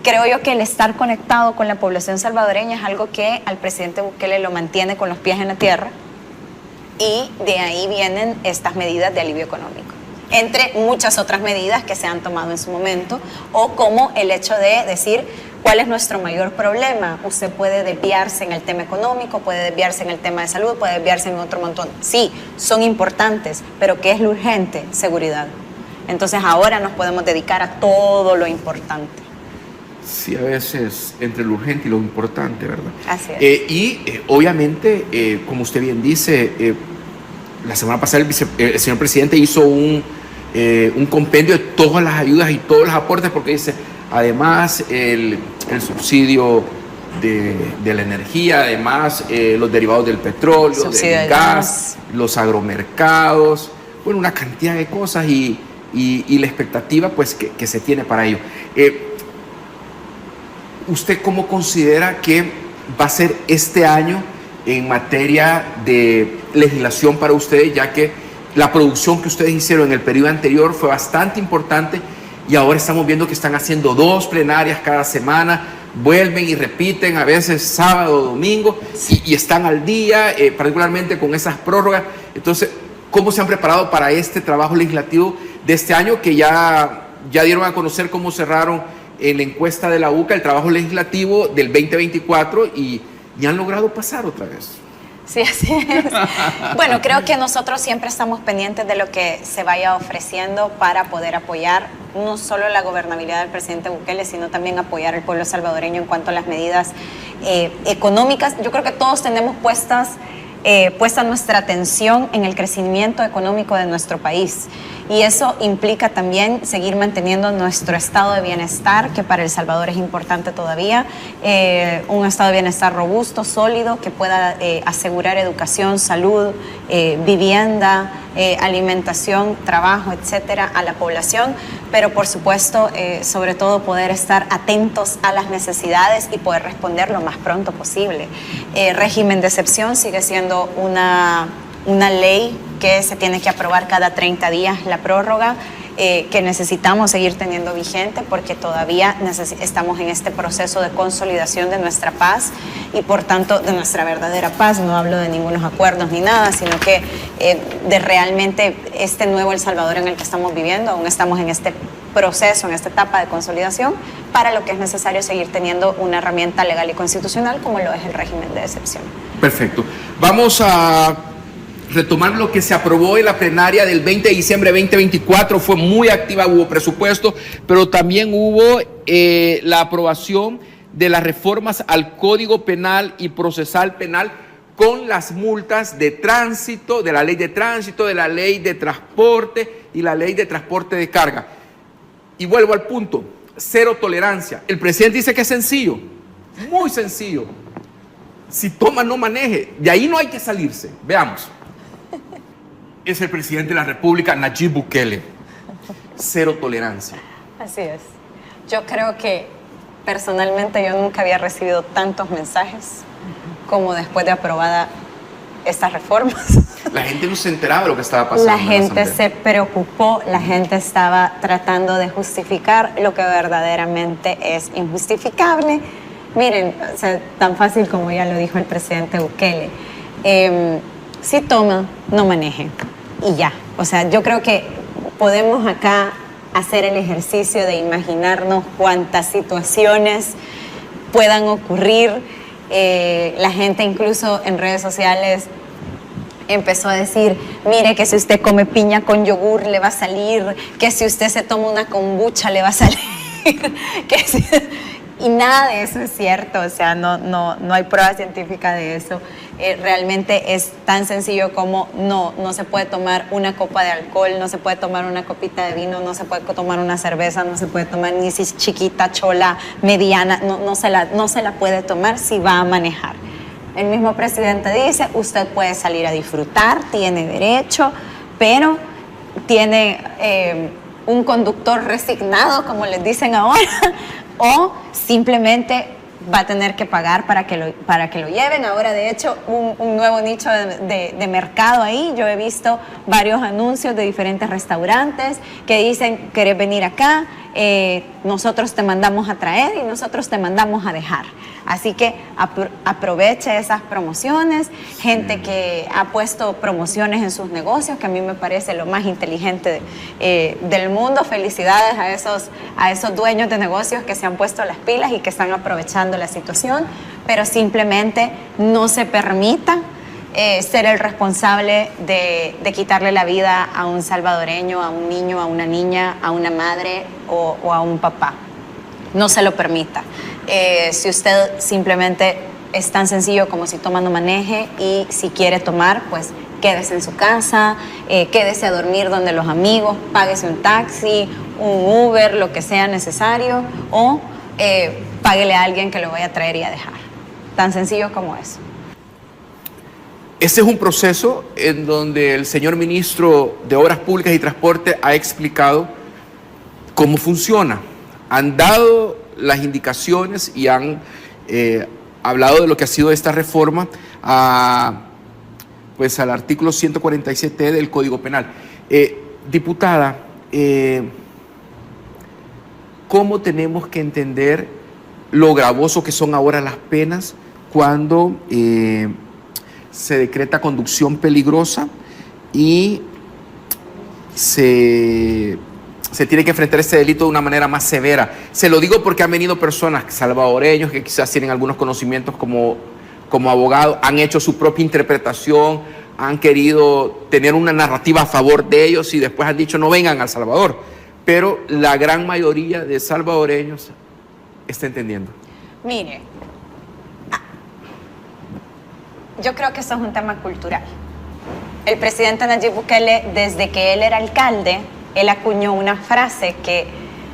creo yo que el estar conectado con la población salvadoreña es algo que al presidente Bukele lo mantiene con los pies en la tierra, y de ahí vienen estas medidas de alivio económico, entre muchas otras medidas que se han tomado en su momento, o como el hecho de decir cuál es nuestro mayor problema. Usted puede desviarse en el tema económico, puede desviarse en el tema de salud, puede desviarse en otro montón. Sí, son importantes, pero ¿qué es lo urgente? Seguridad. Entonces ahora nos podemos dedicar a todo lo importante. Sí, a veces entre lo urgente y lo importante, ¿verdad? Así es. Obviamente, como usted bien dice, la semana pasada el señor presidente hizo un compendio de todas las ayudas y todos los aportes, porque dice, además, el subsidio de la energía, además, los derivados del petróleo, subsidio del gas, los agromercados, bueno, una cantidad de cosas y la expectativa pues que se tiene para ello. ¿Usted cómo considera que va a ser este año en materia de legislación para ustedes, ya que la producción que ustedes hicieron en el periodo anterior fue bastante importante y ahora estamos viendo que están haciendo 2 plenarias cada semana, vuelven y repiten, a veces sábado o domingo, y están al día, particularmente con esas prórrogas? Entonces, ¿cómo se han preparado para este trabajo legislativo de este año, que ya dieron a conocer cómo cerraron en la encuesta de la UCA el trabajo legislativo del 2024 y han logrado pasar otra vez? Sí, así es. Bueno, creo que nosotros siempre estamos pendientes de lo que se vaya ofreciendo para poder apoyar no solo la gobernabilidad del presidente Bukele, sino también apoyar al pueblo salvadoreño en cuanto a las medidas económicas. Yo creo que todos tenemos puesta nuestra atención en el crecimiento económico de nuestro país, y eso implica también seguir manteniendo nuestro estado de bienestar, que para El Salvador es importante todavía, un estado de bienestar robusto, sólido, que pueda asegurar educación, salud, vivienda, alimentación, trabajo, etcétera, a la población, pero por supuesto, sobre todo poder estar atentos a las necesidades y poder responder lo más pronto posible. Régimen de excepción sigue siendo una ley que se tiene que aprobar cada 30 días, la prórroga, que necesitamos seguir teniendo vigente porque todavía estamos en este proceso de consolidación de nuestra paz y por tanto de nuestra verdadera paz. No hablo de ningunos acuerdos ni nada, sino que de realmente este nuevo El Salvador en el que estamos viviendo. Aún estamos en este proceso, en esta etapa de consolidación, para lo que es necesario seguir teniendo una herramienta legal y constitucional como lo es el régimen de excepción. Perfecto. Vamos a retomar lo que se aprobó en la plenaria del 20 de diciembre de 2024. Fue muy activa, hubo presupuesto, pero también hubo la aprobación de las reformas al Código Penal y Procesal Penal con las multas de tránsito, de la ley de tránsito, de la ley de transporte y la ley de transporte de carga. Y vuelvo al punto, cero tolerancia. El presidente dice que es sencillo, muy sencillo. Si toma, no maneje. De ahí no hay que salirse. Veamos. Es el presidente de la República, Nayib Bukele. Cero tolerancia. Así es. Yo creo que personalmente yo nunca había recibido tantos mensajes como después de aprobada estas reformas. La gente no se enteraba de lo que estaba pasando. La gente se preocupó, la gente estaba tratando de justificar lo que verdaderamente es injustificable. Miren, o sea, tan fácil como ya lo dijo el presidente Bukele. Si toma, no maneje. Y ya. O sea, yo creo que podemos acá hacer el ejercicio de imaginarnos cuántas situaciones puedan ocurrir. La gente incluso en redes sociales empezó a decir, mire que si usted come piña con yogur le va a salir, que si usted se toma una kombucha le va a salir, que si... Y nada de eso es cierto, o sea, no hay prueba científica de eso. Realmente es tan sencillo como no se puede tomar una copa de alcohol, no se puede tomar una copita de vino, no se puede tomar una cerveza, no se puede tomar ni si chiquita, chola, mediana, no se la puede tomar si va a manejar. El mismo presidente dice, usted puede salir a disfrutar, tiene derecho, pero tiene un conductor resignado, como les dicen ahora, o simplemente va a tener que pagar para que lo lleven. Ahora, de hecho, un nuevo nicho de mercado ahí. Yo he visto varios anuncios de diferentes restaurantes que dicen, ¿querés venir acá? Nosotros te mandamos a traer y nosotros te mandamos a dejar. Así que aproveche esas promociones. Gente que ha puesto promociones en sus negocios, que a mí me parece lo más inteligente del mundo. Felicidades a esos dueños de negocios que se han puesto las pilas y que están aprovechando la situación, pero simplemente no se permita ser el responsable de quitarle la vida a un salvadoreño, a un niño, a una niña, a una madre o a un papá. No se lo permita. Si usted simplemente es tan sencillo como si toma no maneje, y si quiere tomar, pues quédese en su casa, quédese a dormir donde los amigos, páguese un taxi, un Uber, lo que sea necesario, o páguele a alguien que lo vaya a traer y a dejar. Tan sencillo como eso. Ese es un proceso en donde el señor ministro de Obras Públicas y Transporte ha explicado cómo funciona. Han dado las indicaciones y han hablado de lo que ha sido esta reforma pues al artículo 147 del Código Penal. Diputada, ¿cómo tenemos que entender lo gravoso que son ahora las penas cuando se decreta conducción peligrosa y se tiene que enfrentar este delito de una manera más severa? Se lo digo porque han venido personas salvadoreños que quizás tienen algunos conocimientos como abogados, han hecho su propia interpretación, han querido tener una narrativa a favor de ellos y después han dicho no vengan a El Salvador. Pero la gran mayoría de salvadoreños está entendiendo. Mire, yo creo que esto es un tema cultural. El presidente Nayib Bukele, desde que él era alcalde, él acuñó una frase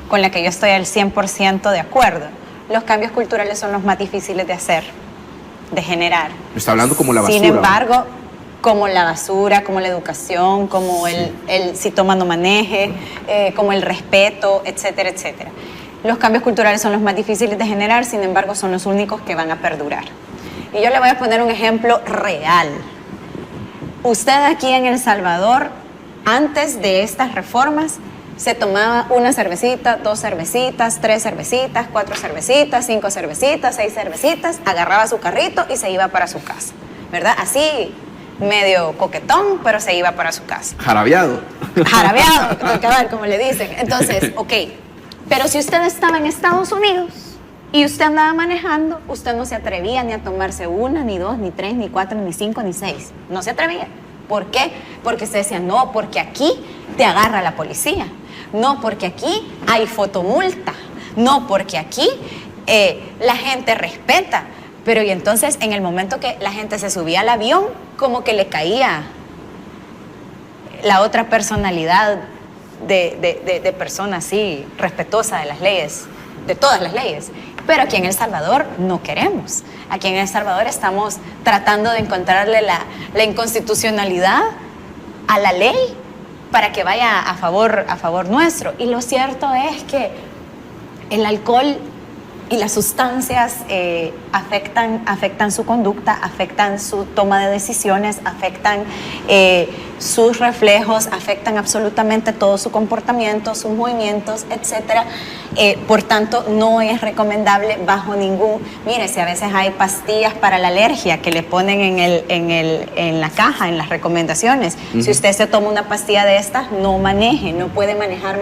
con la que yo estoy al 100% de acuerdo. Los cambios culturales son los más difíciles de hacer, de generar. Está hablando como la basura. Sin embargo, como la basura, como la educación, como el si toma no maneje, como el respeto, etcétera, etcétera. Los cambios culturales son los más difíciles de generar, sin embargo, son los únicos que van a perdurar. Y yo le voy a poner un ejemplo real. Usted aquí en El Salvador, antes de estas reformas, se tomaba una cervecita, 2 cervecitas, 3 cervecitas, 4 cervecitas, 5 cervecitas, 6 cervecitas, agarraba su carrito y se iba para su casa, ¿verdad? Así, medio coquetón, pero se iba para su casa. Jarabeado. Jarabeado, cabal, como le dicen. Entonces, ok, pero si usted estaba en Estados Unidos y usted andaba manejando, usted no se atrevía ni a tomarse 1, ni 2, ni 3, ni 4, ni 5, ni 6. No se atrevía. ¿Por qué? Porque usted decía, no, porque aquí te agarra la policía. No, porque aquí hay fotomulta. No, porque aquí la gente respeta. Pero y entonces en el momento que la gente se subía al avión, como que le caía la otra personalidad de persona así, respetuosa de las leyes, de todas las leyes. Pero aquí en El Salvador no queremos. Aquí en El Salvador estamos tratando de encontrarle la inconstitucionalidad a la ley para que vaya a favor nuestro. Y lo cierto es que el alcohol y las sustancias afectan su conducta, afectan su toma de decisiones, afectan sus reflejos, afectan absolutamente todo su comportamiento, sus movimientos, etc. Por tanto, no es recomendable bajo ningún... Mire, si a veces hay pastillas para la alergia que le ponen en la caja, en las recomendaciones. Si usted se toma una pastilla de estas, no maneje, no puede manejar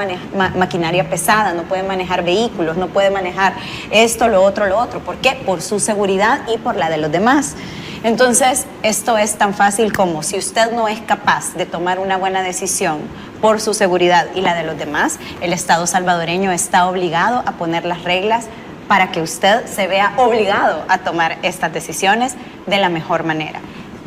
maquinaria pesada, no puede manejar vehículos, no puede manejar esto, lo otro. ¿Por qué? Por su seguridad y por la de los demás. Entonces, esto es tan fácil como si usted no es capaz de tomar una buena decisión por su seguridad y la de los demás, el Estado salvadoreño está obligado a poner las reglas para que usted se vea obligado a tomar estas decisiones de la mejor manera.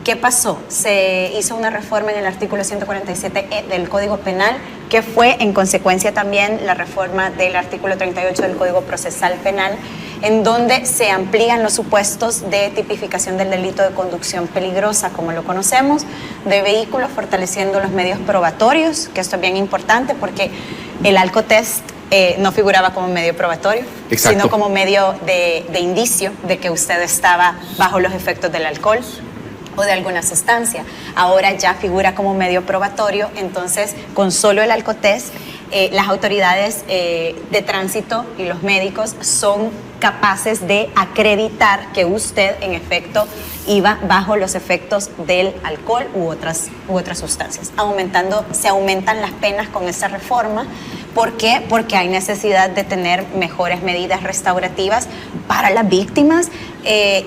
¿Qué pasó? Se hizo una reforma en el artículo 147E del Código Penal, que fue en consecuencia también la reforma del artículo 38 del Código Procesal Penal, en donde se amplían los supuestos de tipificación del delito de conducción peligrosa, como lo conocemos, de vehículos, fortaleciendo los medios probatorios, que esto es bien importante porque el alcotest no figuraba como medio probatorio, Exacto. sino como medio de indicio de que usted estaba bajo los efectos del alcohol o de alguna sustancia. Ahora ya figura como medio probatorio, entonces con solo el alcotest las autoridades de tránsito y los médicos son capaces de acreditar que usted en efecto iba bajo los efectos del alcohol u otras sustancias. Se aumentan las penas con esta reforma. ¿Por qué? Porque hay necesidad de tener mejores medidas restaurativas para las víctimas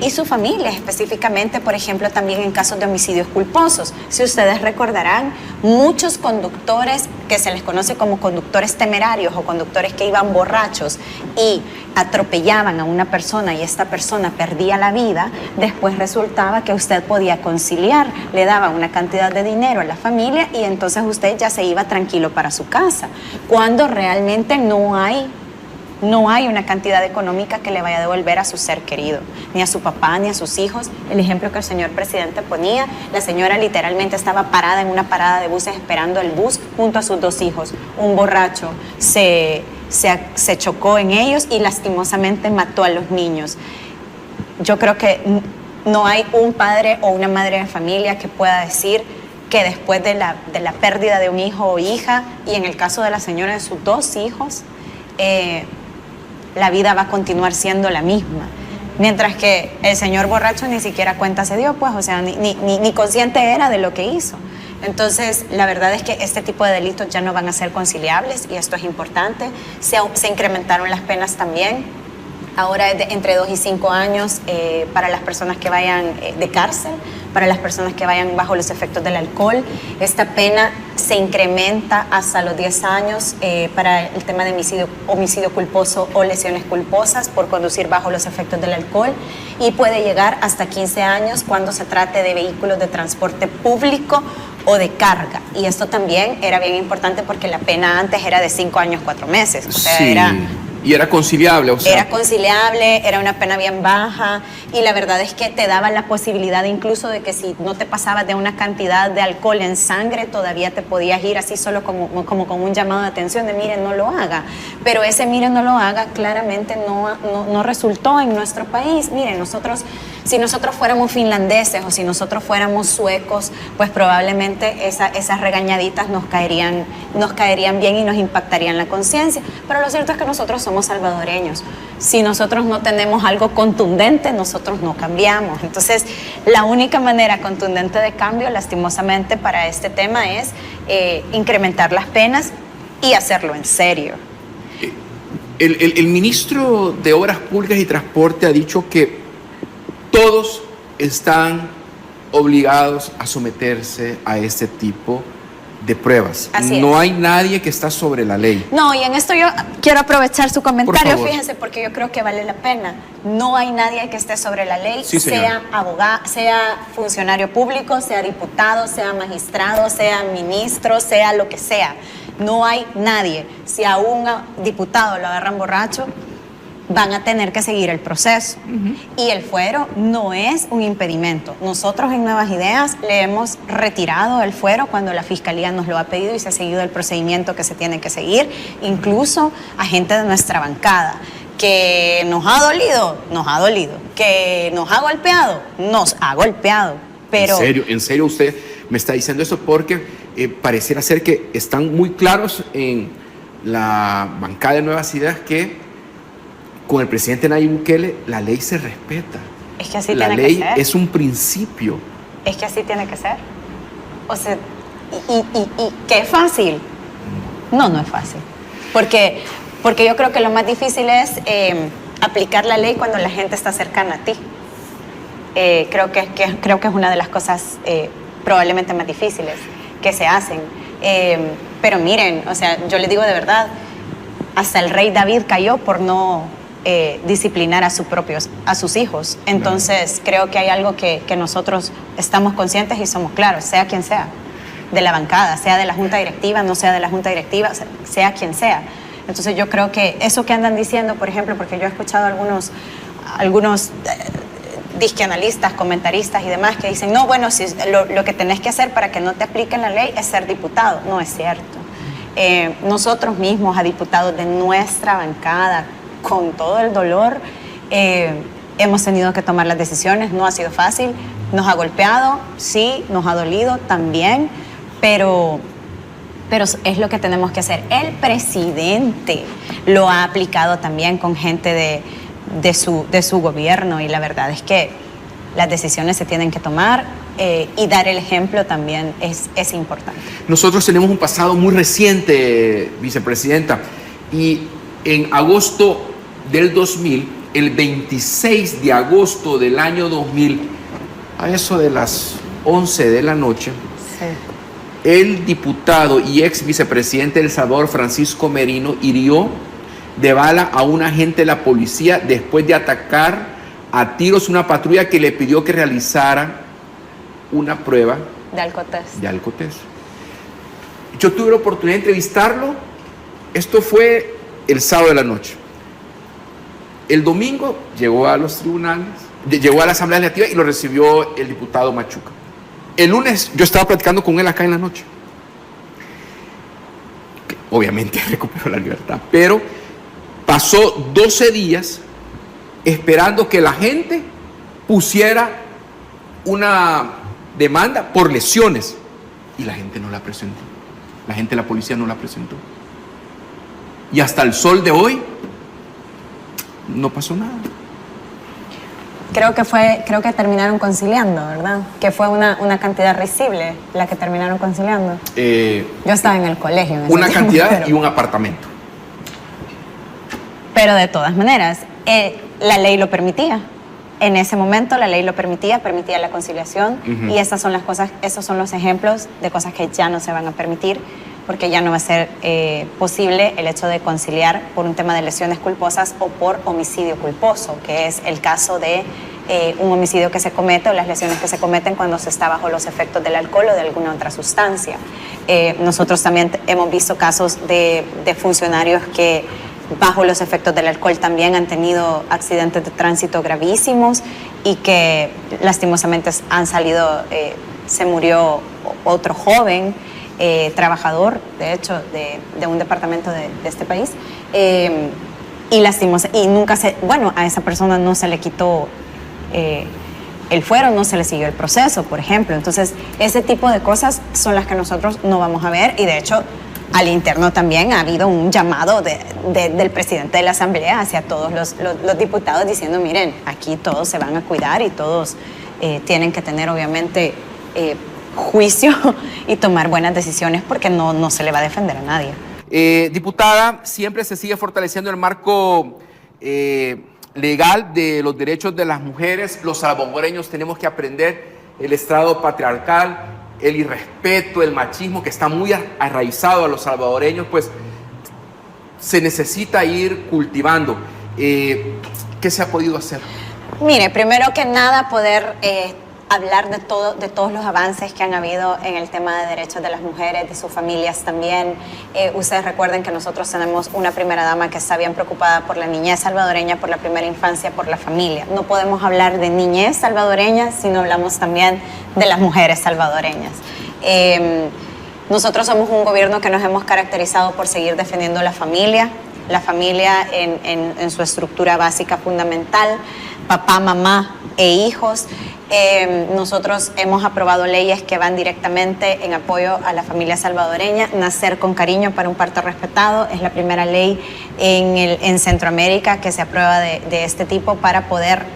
y su familia, específicamente, por ejemplo, también en casos de homicidios culposos. Si ustedes recordarán, muchos conductores que se les conoce como conductores temerarios o conductores que iban borrachos y atropellaban a una persona y esta persona perdía la vida, después resultaba que usted podía conciliar, le daba una cantidad de dinero a la familia y entonces usted ya se iba tranquilo para su casa, cuando realmente no hay una cantidad económica que le vaya a devolver a su ser querido, ni a su papá, ni a sus hijos. El ejemplo que el señor presidente ponía, la señora literalmente estaba parada en una parada de buses esperando el bus junto a sus dos hijos. Un borracho se chocó en ellos y lastimosamente mató a los niños. Yo creo que no hay un padre o una madre de familia que pueda decir que después de la pérdida de un hijo o hija, y en el caso de la señora de sus dos hijos, la vida va a continuar siendo la misma. Mientras que el señor borracho ni siquiera cuenta se dio, pues, o sea, ni consciente era de lo que hizo. Entonces, la verdad es que este tipo de delitos ya no van a ser conciliables y esto es importante. Se incrementaron las penas también. Ahora es de entre 2 y 5 años para las personas que vayan de cárcel, para las personas que vayan bajo los efectos del alcohol. Esta pena se incrementa hasta los 10 años para el tema de homicidio culposo o lesiones culposas por conducir bajo los efectos del alcohol, y puede llegar hasta 15 años cuando se trate de vehículos de transporte público o de carga. Y esto también era bien importante porque la pena antes era de 5 años, 4 meses. O sea, sí. Y era conciliable, o sea. Era conciliable, era una pena bien baja y la verdad es que te daba la posibilidad incluso de que si no te pasabas de una cantidad de alcohol en sangre, todavía te podías ir así solo como con un llamado de atención de miren, no lo haga. Pero ese miren, no lo haga claramente no resultó en nuestro país. Miren, si nosotros fuéramos finlandeses o si nosotros fuéramos suecos, pues probablemente esas regañaditas nos caerían bien y nos impactarían la conciencia. Pero lo cierto es que nosotros somos salvadoreños. Si nosotros no tenemos algo contundente, nosotros no cambiamos. Entonces, la única manera contundente de cambio, lastimosamente, para este tema es incrementar las penas y hacerlo en serio. El ministro de Obras Públicas y Transporte ha dicho que todos están obligados a someterse a este tipo de pruebas. Así No es. hay nadie que está sobre la ley. No, y en esto yo quiero aprovechar su comentario, favor. fíjense, porque yo creo que vale la pena. No hay nadie que esté sobre la ley, Sí, señora. sea abogado, sea funcionario público, sea diputado, sea magistrado, sea ministro, sea lo que sea. No hay nadie. Si a un diputado lo agarran borracho, van a tener que seguir el proceso. Y el fuero no es un impedimento. Nosotros en Nuevas Ideas le hemos retirado el fuero cuando la Fiscalía nos lo ha pedido y se ha seguido el procedimiento que se tiene que seguir, incluso a gente de nuestra bancada. Que nos ha dolido, que nos ha golpeado, pero... En serio usted me está diciendo eso porque pareciera ser que están muy claros en la bancada de Nuevas Ideas que con el presidente Nayib Bukele la ley se respeta. Es que así la tiene ley que ser. es un principio. Es que así tiene que ser. O sea, y que es fácil. No, no es fácil. Porque yo creo que lo más difícil es aplicar la ley cuando la gente está cercana a ti. Creo que es una de las cosas probablemente más difíciles que se hacen. Pero miren, o sea, yo les digo de verdad, hasta el rey David cayó por no disciplinar a sus hijos. Entonces, creo que hay algo que nosotros estamos conscientes y somos claros, sea quien sea, de la bancada, sea de la junta directiva, no sea de la junta directiva, sea quien sea. Entonces, yo creo que eso que andan diciendo, por ejemplo, porque yo he escuchado algunos disqueanalistas, comentaristas y demás que dicen, no, bueno, si lo que tenés que hacer para que no te apliquen la ley es ser diputado. No es cierto. Nosotros mismos, a diputados de nuestra bancada, con todo el dolor, hemos tenido que tomar las decisiones. No ha sido fácil, nos ha golpeado, sí, nos ha dolido también, pero es lo que tenemos que hacer. El presidente lo ha aplicado también con gente de su gobierno, y la verdad es que las decisiones se tienen que tomar y dar el ejemplo también es importante. Nosotros tenemos un pasado muy reciente, vicepresidenta, y en agosto del 2000, el 26 de agosto del año 2000, a eso de las 11 de la noche, Sí. el diputado y ex vicepresidente de El Salvador, Francisco Merino, hirió de bala a un agente de la policía después de atacar a tiros una patrulla que le pidió que realizara una prueba De Alcotés. de alcotés. Yo tuve la oportunidad de entrevistarlo. Esto fue el sábado de la noche. El domingo llegó a los tribunales, llegó a la Asamblea Legislativa y lo recibió el diputado Machuca. El lunes yo estaba platicando con él acá en la noche. Obviamente recuperó la libertad, pero pasó 12 días esperando que la gente pusiera una demanda por lesiones y la gente no la presentó. La gente de la policía no la presentó. Y hasta el sol de hoy no pasó nada. Creo que terminaron conciliando, ¿verdad? Que fue una cantidad risible la que terminaron conciliando. Yo estaba en el colegio. En ese Una tiempo, cantidad y un apartamento. Pero de todas maneras, la ley lo permitía. En ese momento la ley lo permitía la conciliación. Uh-huh. Y esas son las cosas, esos son los ejemplos de cosas que ya no se van a permitir, porque ya no va a ser posible el hecho de conciliar por un tema de lesiones culposas o por homicidio culposo, que es el caso de un homicidio que se comete o las lesiones que se cometen cuando se está bajo los efectos del alcohol o de alguna otra sustancia. Nosotros también hemos visto casos de funcionarios que bajo los efectos del alcohol también han tenido accidentes de tránsito gravísimos y que lastimosamente han salido, se murió otro joven, trabajador, de hecho, de un departamento de este país, y nunca a esa persona no se le quitó el fuero, no se le siguió el proceso, por ejemplo. Entonces, ese tipo de cosas son las que nosotros no vamos a ver, y de hecho, al interno también ha habido un llamado del presidente de la Asamblea hacia todos los diputados diciendo, miren, aquí todos se van a cuidar y todos tienen que tener, obviamente, juicio y tomar buenas decisiones, porque no se le va a defender a nadie. Diputada, siempre se sigue fortaleciendo el marco legal de los derechos de las mujeres. Los salvadoreños tenemos que aprender el estrado patriarcal el irrespeto, el machismo que está muy arraizado a los salvadoreños, pues se necesita ir cultivando. ¿Qué se ha podido hacer? Mire, primero que nada poder hablar de todos los avances que han habido en el tema de derechos de las mujeres, de sus familias también. Ustedes recuerden que nosotros tenemos una primera dama que está bien preocupada por la niñez salvadoreña, por la primera infancia, por la familia. No podemos hablar de niñez salvadoreña si no hablamos también de las mujeres salvadoreñas. Nosotros somos un gobierno que nos hemos caracterizado por seguir defendiendo la familia en su estructura básica fundamental, papá, mamá e hijos. Nosotros hemos aprobado leyes que van directamente en apoyo a la familia salvadoreña. Nacer con cariño para un parto respetado es la primera ley en Centroamérica que se aprueba de este tipo para poder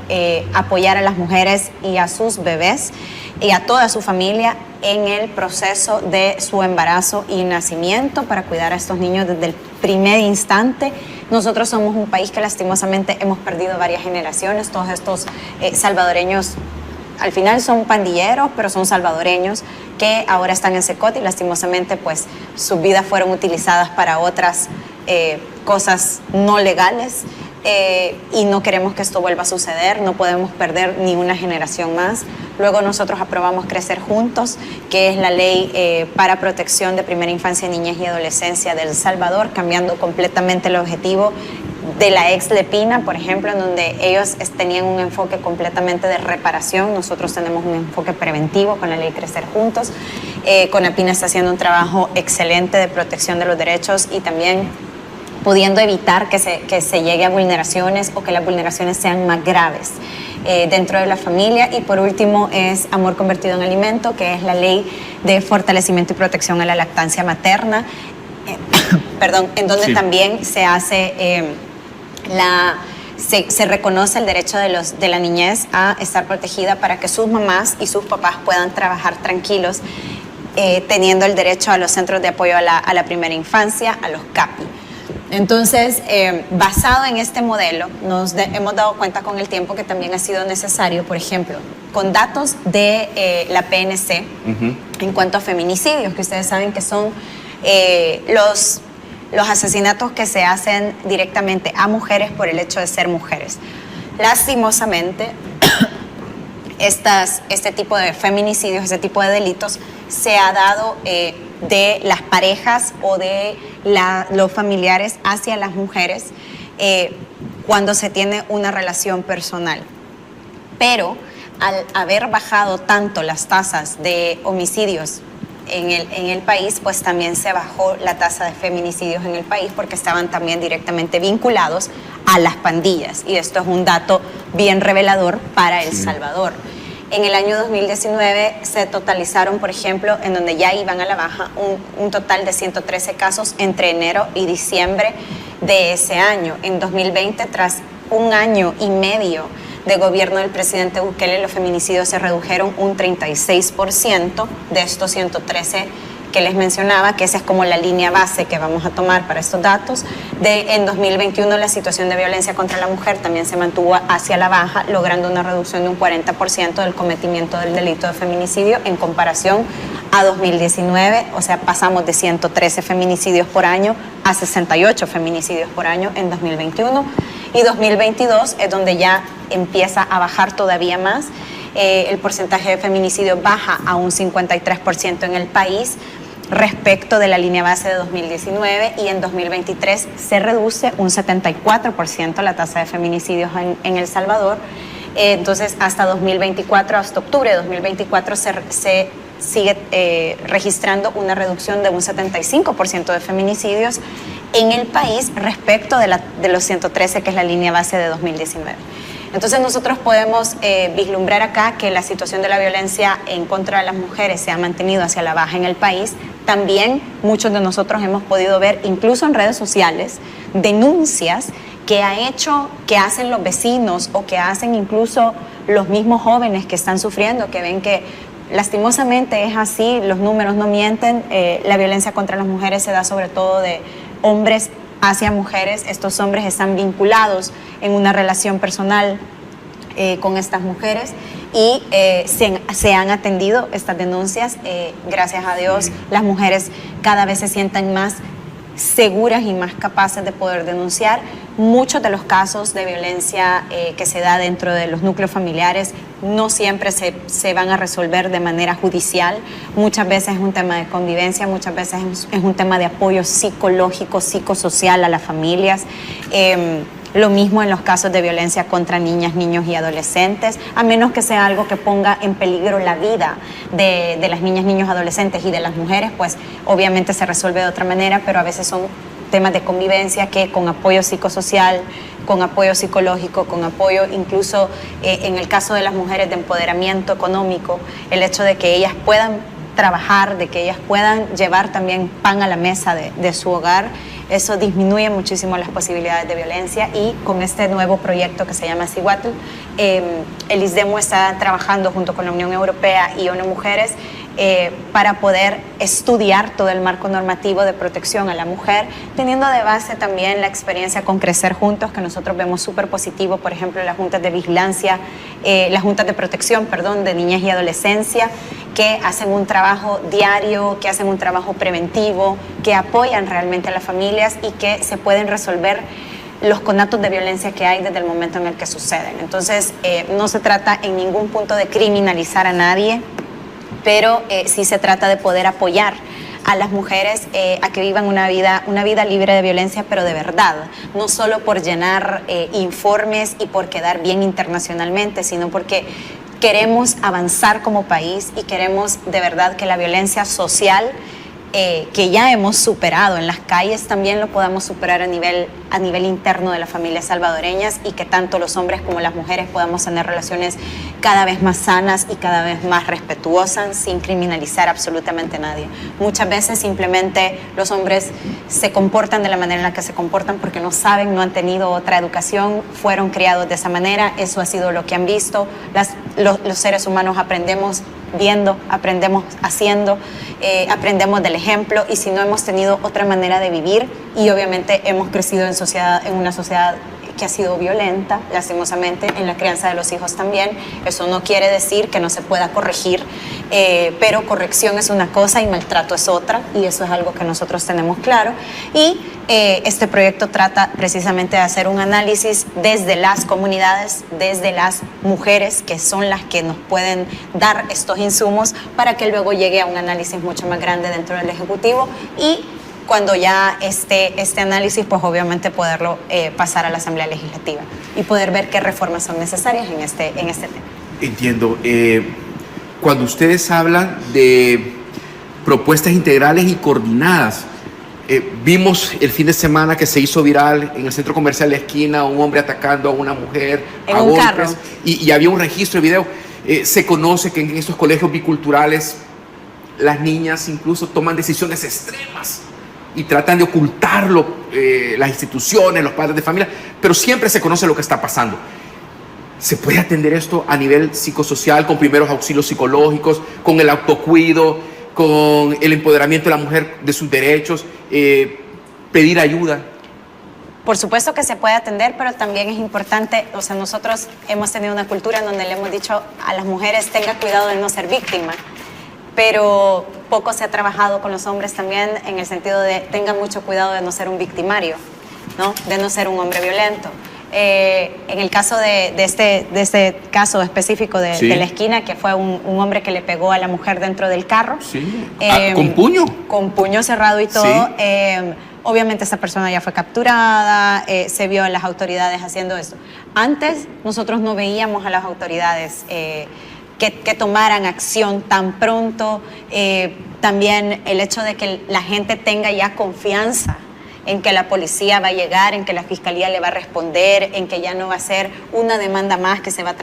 apoyar a las mujeres y a sus bebés y a toda su familia en el proceso de su embarazo y nacimiento, para cuidar a estos niños desde el primer instante. Nosotros somos un país que lastimosamente hemos perdido varias generaciones. Todos estos salvadoreños al final son pandilleros, pero son salvadoreños que ahora están en Secot y lastimosamente pues sus vidas fueron utilizadas para otras cosas no legales. Y no queremos que esto vuelva a suceder, no podemos perder ni una generación más. Luego nosotros aprobamos Crecer Juntos, que es la ley para protección de primera infancia, niñez y adolescencia de El Salvador, cambiando completamente el objetivo de la ex Lepina, por ejemplo, en donde ellos tenían un enfoque completamente de reparación. Nosotros tenemos un enfoque preventivo con la ley Crecer Juntos. CONAPINA está haciendo un trabajo excelente de protección de los derechos y también pudiendo evitar que se llegue a vulneraciones o que las vulneraciones sean más graves dentro de la familia. Y por último es Amor Convertido en Alimento, que es la ley de fortalecimiento y protección a la lactancia materna, en donde sí, también se hace se reconoce el derecho de la niñez a estar protegida para que sus mamás y sus papás puedan trabajar tranquilos, teniendo el derecho a los centros de apoyo a la primera infancia, a los CAPI. Entonces, basado en este modelo, hemos dado cuenta con el tiempo que también ha sido necesario, por ejemplo, con datos de la PNC, en cuanto a feminicidios, que ustedes saben que son los asesinatos que se hacen directamente a mujeres por el hecho de ser mujeres. Lastimosamente, este tipo de feminicidios, este tipo de delitos, se ha dado de las parejas o de los familiares hacia las mujeres cuando se tiene una relación personal. Pero al haber bajado tanto las tasas de homicidios en el país, pues también se bajó la tasa de feminicidios en el país porque estaban también directamente vinculados a las pandillas. Y esto es un dato bien revelador para El Salvador. En el año 2019 se totalizaron, por ejemplo, en donde ya iban a la baja, un total de 113 casos entre enero y diciembre de ese año. En 2020, tras un año y medio de gobierno del presidente Bukele, los feminicidios se redujeron un 36% de estos 113 que les mencionaba, que esa es como la línea base que vamos a tomar para estos datos. En 2021 la situación de violencia contra la mujer también se mantuvo hacia la baja, logrando una reducción de un 40% del cometimiento del delito de feminicidio en comparación a 2019, o sea, pasamos de 113 feminicidios por año a 68 feminicidios por año en 2021. Y 2022 es donde ya empieza a bajar todavía más. El porcentaje de feminicidio baja a un 53% en el país respecto de la línea base de 2019, y en 2023 se reduce un 74% la tasa de feminicidios en El Salvador. Entonces hasta 2024, hasta octubre de 2024 se sigue registrando una reducción de un 75% de feminicidios en el país respecto de los 113, que es la línea base de 2019. Entonces nosotros podemos vislumbrar acá que la situación de la violencia en contra de las mujeres se ha mantenido hacia la baja en el país. También muchos de nosotros hemos podido ver, incluso en redes sociales, denuncias que hacen los vecinos o que hacen incluso los mismos jóvenes que están sufriendo, que ven que lastimosamente es así, los números no mienten, la violencia contra las mujeres se da sobre todo de hombres hacia mujeres. Estos hombres están vinculados en una relación personal con estas mujeres y se han atendido estas denuncias. Gracias a Dios, las mujeres cada vez se sienten más seguras y más capaces de poder denunciar. Muchos de los casos de violencia que se da dentro de los núcleos familiares no siempre se van a resolver de manera judicial. Muchas veces es un tema de convivencia, muchas veces es un tema de apoyo psicológico, psicosocial a las familias. Lo mismo en los casos de violencia contra niñas, niños y adolescentes, a menos que sea algo que ponga en peligro la vida de las niñas, niños, adolescentes y de las mujeres, pues obviamente se resuelve de otra manera, pero a veces son temas de convivencia que con apoyo psicosocial, con apoyo psicológico, con apoyo incluso en el caso de las mujeres de empoderamiento económico, el hecho de que ellas puedan trabajar, de que ellas puedan llevar también pan a la mesa de su hogar, eso disminuye muchísimo las posibilidades de violencia. Y con este nuevo proyecto que se llama Cihuatl, el ISDEMU está trabajando junto con la Unión Europea y ONU Mujeres para poder estudiar todo el marco normativo de protección a la mujer, teniendo de base también la experiencia con Crecer Juntos, que nosotros vemos súper positivo, por ejemplo, las juntas de vigilancia, las juntas de protección, perdón, de niñez y adolescencia, que hacen un trabajo diario, que hacen un trabajo preventivo, que apoyan realmente a las familias y que se pueden resolver los conatos de violencia que hay desde el momento en el que suceden. Entonces, no se trata en ningún punto de criminalizar a nadie, pero sí se trata de poder apoyar a las mujeres a que vivan una vida libre de violencia, pero de verdad, no solo por llenar informes y por quedar bien internacionalmente, sino porque queremos avanzar como país y queremos de verdad que la violencia social que ya hemos superado en las calles también lo podamos superar a nivel interno de las familias salvadoreñas, y que tanto los hombres como las mujeres podamos tener relaciones cada vez más sanas y cada vez más respetuosas, sin criminalizar absolutamente a nadie. Muchas veces simplemente los hombres se comportan de la manera en la que se comportan porque no saben, no han tenido otra educación, fueron criados de esa manera, eso ha sido lo que han visto. Los seres humanos aprendemos viendo, aprendemos haciendo, aprendemos del ejemplo, y si no hemos tenido otra manera de vivir, y obviamente hemos crecido en una sociedad que ha sido violenta, lastimosamente, en la crianza de los hijos también. Eso no quiere decir que no se pueda corregir, pero corrección es una cosa y maltrato es otra, y eso es algo que nosotros tenemos claro. Y este proyecto trata precisamente de hacer un análisis desde las comunidades, desde las mujeres, que son las que nos pueden dar estos insumos, para que luego llegue a un análisis mucho más grande dentro del Ejecutivo, y cuando ya este análisis, pues obviamente poderlo pasar a la Asamblea Legislativa y poder ver qué reformas son necesarias en este tema. Entiendo. Cuando ustedes hablan de propuestas integrales y coordinadas, vimos el fin de semana que se hizo viral en el centro comercial La Esquina, un hombre atacando a una mujer en a un golpes, carro. y había un registro de video. Se conoce que en estos colegios biculturales las niñas incluso toman decisiones extremas y tratan de ocultarlo, las instituciones, los padres de familia, pero siempre se conoce lo que está pasando. ¿Se puede atender esto a nivel psicosocial, con primeros auxilios psicológicos, con el autocuido, con el empoderamiento de la mujer de sus derechos, pedir ayuda? Por supuesto que se puede atender, pero también es importante, o sea, nosotros hemos tenido una cultura en donde le hemos dicho a las mujeres: tenga cuidado de no ser víctima, pero poco se ha trabajado con los hombres también en el sentido de tengan mucho cuidado de no ser un victimario, ¿no? De no ser un hombre violento. En el caso de este caso específico de La Esquina, que fue un hombre que le pegó a la mujer dentro del carro. Sí. ¿Con puño? Con puño cerrado y todo. Sí. Obviamente esa persona ya fue capturada, se vio a las autoridades haciendo eso. Antes nosotros no veíamos a las autoridades que tomaran acción tan pronto. También el hecho de que la gente tenga ya confianza en que la policía va a llegar, en que la fiscalía le va a responder, en que ya no va a ser una demanda más que se va a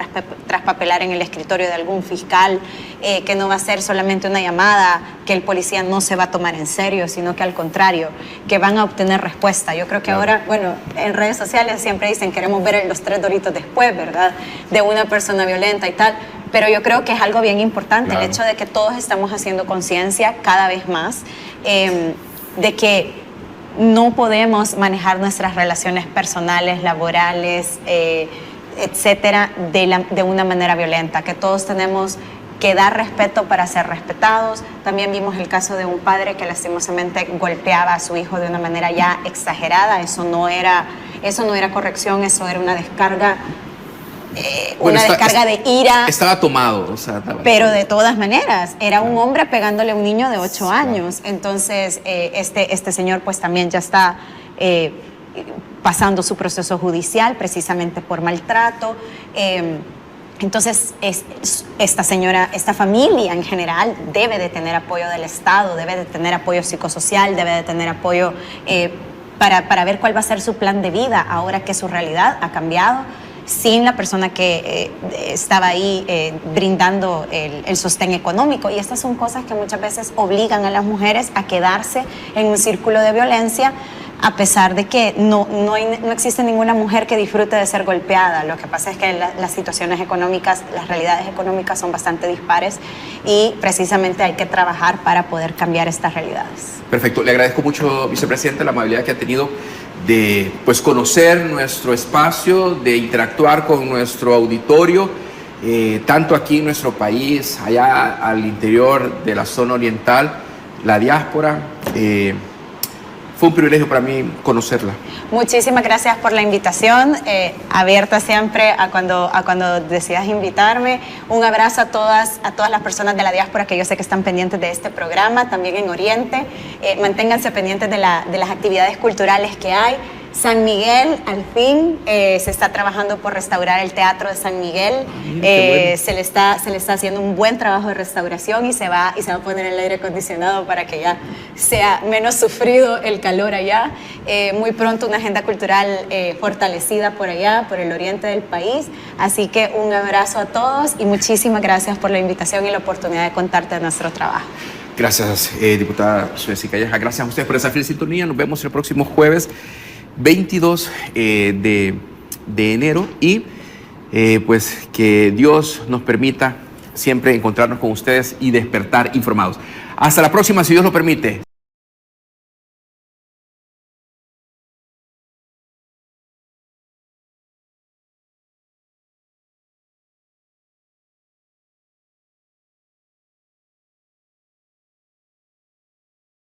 traspapelar en el escritorio de algún fiscal, que no va a ser solamente una llamada que el policía no se va a tomar en serio, sino que al contrario, que van a obtener respuesta. Yo creo que ahora, bueno, en redes sociales siempre dicen queremos ver los 3 doritos después, ¿verdad?, de una persona violenta y tal, pero yo creo que es algo bien importante, el hecho de que todos estamos haciendo conciencia cada vez más de que no podemos manejar nuestras relaciones personales, laborales, etcétera, de una manera violenta, que todos tenemos que dar respeto para ser respetados. También vimos el caso de un padre que lastimosamente golpeaba a su hijo de una manera ya exagerada. Eso no era corrección, eso era una descarga, descarga de ira. Estaba tomado, o sea, pero de todas maneras, era un hombre pegándole a un niño de 8 años. Entonces, este señor pues también ya está pasando su proceso judicial precisamente por maltrato. Entonces, esta familia en general debe de tener apoyo del Estado, debe de tener apoyo psicosocial, debe de tener apoyo para ver cuál va a ser su plan de vida ahora que su realidad ha cambiado, sin la persona que estaba ahí brindando el sostén económico. Y estas son cosas que muchas veces obligan a las mujeres a quedarse en un círculo de violencia, a pesar de que no existe ninguna mujer que disfrute de ser golpeada. Lo que pasa es que las situaciones económicas, las realidades económicas son bastante dispares y precisamente hay que trabajar para poder cambiar estas realidades. Perfecto, le agradezco mucho, vicepresidente, la amabilidad que ha tenido de pues, conocer nuestro espacio, de interactuar con nuestro auditorio, tanto aquí en nuestro país, allá al interior de la zona oriental, la diáspora. Fue un privilegio para mí conocerla. Muchísimas gracias por la invitación, abierta siempre a cuando decidas invitarme. Un abrazo a todas las personas de la diáspora que yo sé que están pendientes de este programa, también en Oriente. Manténganse pendientes de las actividades culturales que hay. San Miguel, al fin, se está trabajando por restaurar el Teatro de San Miguel. Bueno. Se le está haciendo un buen trabajo de restauración y se va a poner el aire acondicionado para que ya sea menos sufrido el calor allá. Muy pronto una agenda cultural fortalecida por allá, por el oriente del país. Así que un abrazo a todos y muchísimas gracias por la invitación y la oportunidad de contarte de nuestro trabajo. Gracias, diputada Suez Calleja. Gracias a ustedes por esa fiel sintonía. Nos vemos el próximo jueves 22 de enero y pues que Dios nos permita siempre encontrarnos con ustedes y despertar informados. Hasta la próxima, si Dios lo permite.